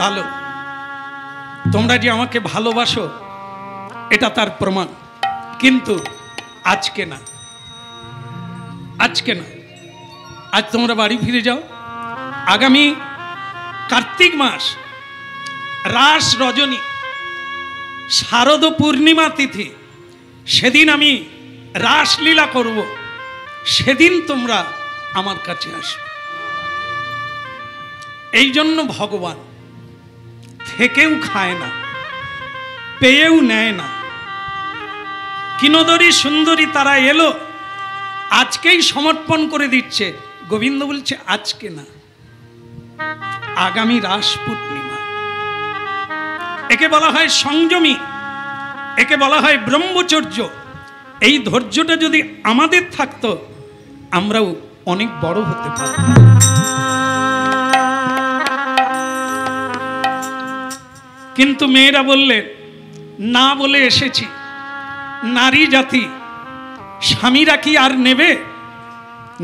ভালো, তোমরা যে আমাকে ভালোবাসো এটা তার প্রমাণ, কিন্তু আজকে না, আজকে না, আজ তোমরা বাড়ি ফিরে যাও। আগামী কার্তিক মাস, রাস রজনী, শারদ পূর্ণিমা তিথি, সেদিন আমি রাসলীলা করব, সেদিন তোমরা আমার কাছে আসবে। এই জন্য ভগবান থেকেও খায় না, পেয়েও নেয় না। কিনদরী সুন্দরী তারা এলো, আজকেই সমর্পণ করে দিচ্ছে। গোবিন্দ বলছে আজকে না, আগামী রাস পূর্ণিমা। একে বলা হয় সংযমী, একে বলা হয় ব্রহ্মচর্য। এই ধৈর্যটা যদি আমাদের থাকতো, আমরাও অনেক বড় হতে পারতাম। কিন্তু মেয়েরা বললেন না বলে এসেছি। নারী জাতি, স্বামীরা কি আর নেবে?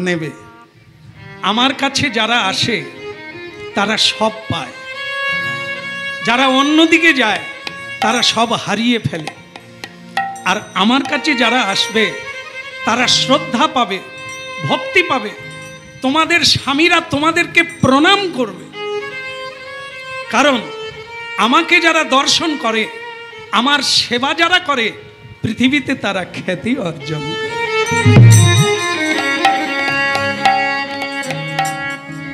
নেবে। আমার কাছে যারা আসে তারা সব পায়, যারা অন্যদিকে যায় তারা সব হারিয়ে ফেলে। আর আমার কাছে যারা আসবে তারা শ্রদ্ধা পাবে, ভক্তি পাবে। তোমাদের স্বামীরা তোমাদেরকে প্রণাম করবে, কারণ আমাকে যারা দর্শন করে, আমার সেবা যারা করে, পৃথিবীতে তারা খ্যাতি অর্জন করে।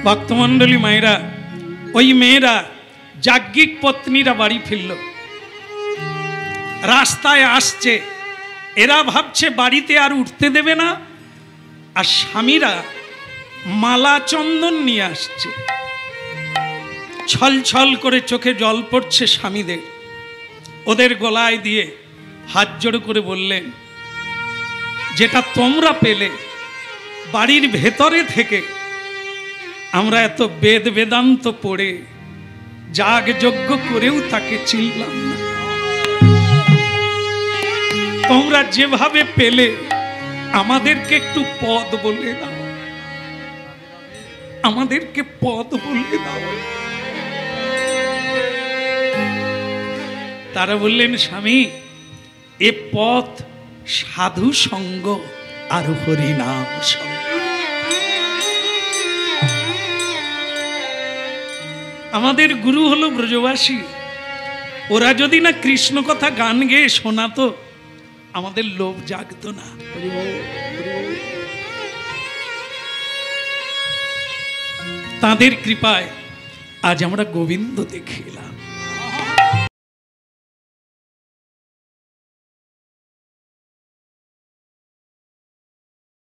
ভক্তমণ্ডলী মায়েরা, ওই মেয়েরা, যাজ্ঞিক পত্নীরা বাড়ি ফিরল। রাস্তায় আসছে, এরা ভাবছে বাড়িতে আর উঠতে দেবে না, আর স্বামীরা মালা চন্দন নিয়ে আসছে। ছল ছল করে চোখে জল পড়ছে স্বামীদের। ওদের গলায় দিয়ে হাত জোড়ো করে বললেন, যেটা তোমরা পেলে বাড়ির ভেতরে থেকে আমরা এত বেদ বেদান্ত পড়ে যাগ যজ্ঞ করেও তাকে চিনলাম না। তোমরা যেভাবে পেলে আমাদেরকে একটু পদ বলে দাও, আমাদেরকে পদ বলে দাও। তারা বললেন, স্বামী, এ পথ সাধু সঙ্গ আর হরিনাম সঙ্গ। আমাদের গুরু হলো ব্রজবাসী, ওরা যদি না কৃষ্ণ কথা গান গেয়ে শোনাতো আমাদের লোভ জাগতো না। তাদের কৃপায় আজ আমরা গোবিন্দ দেখে এলাম।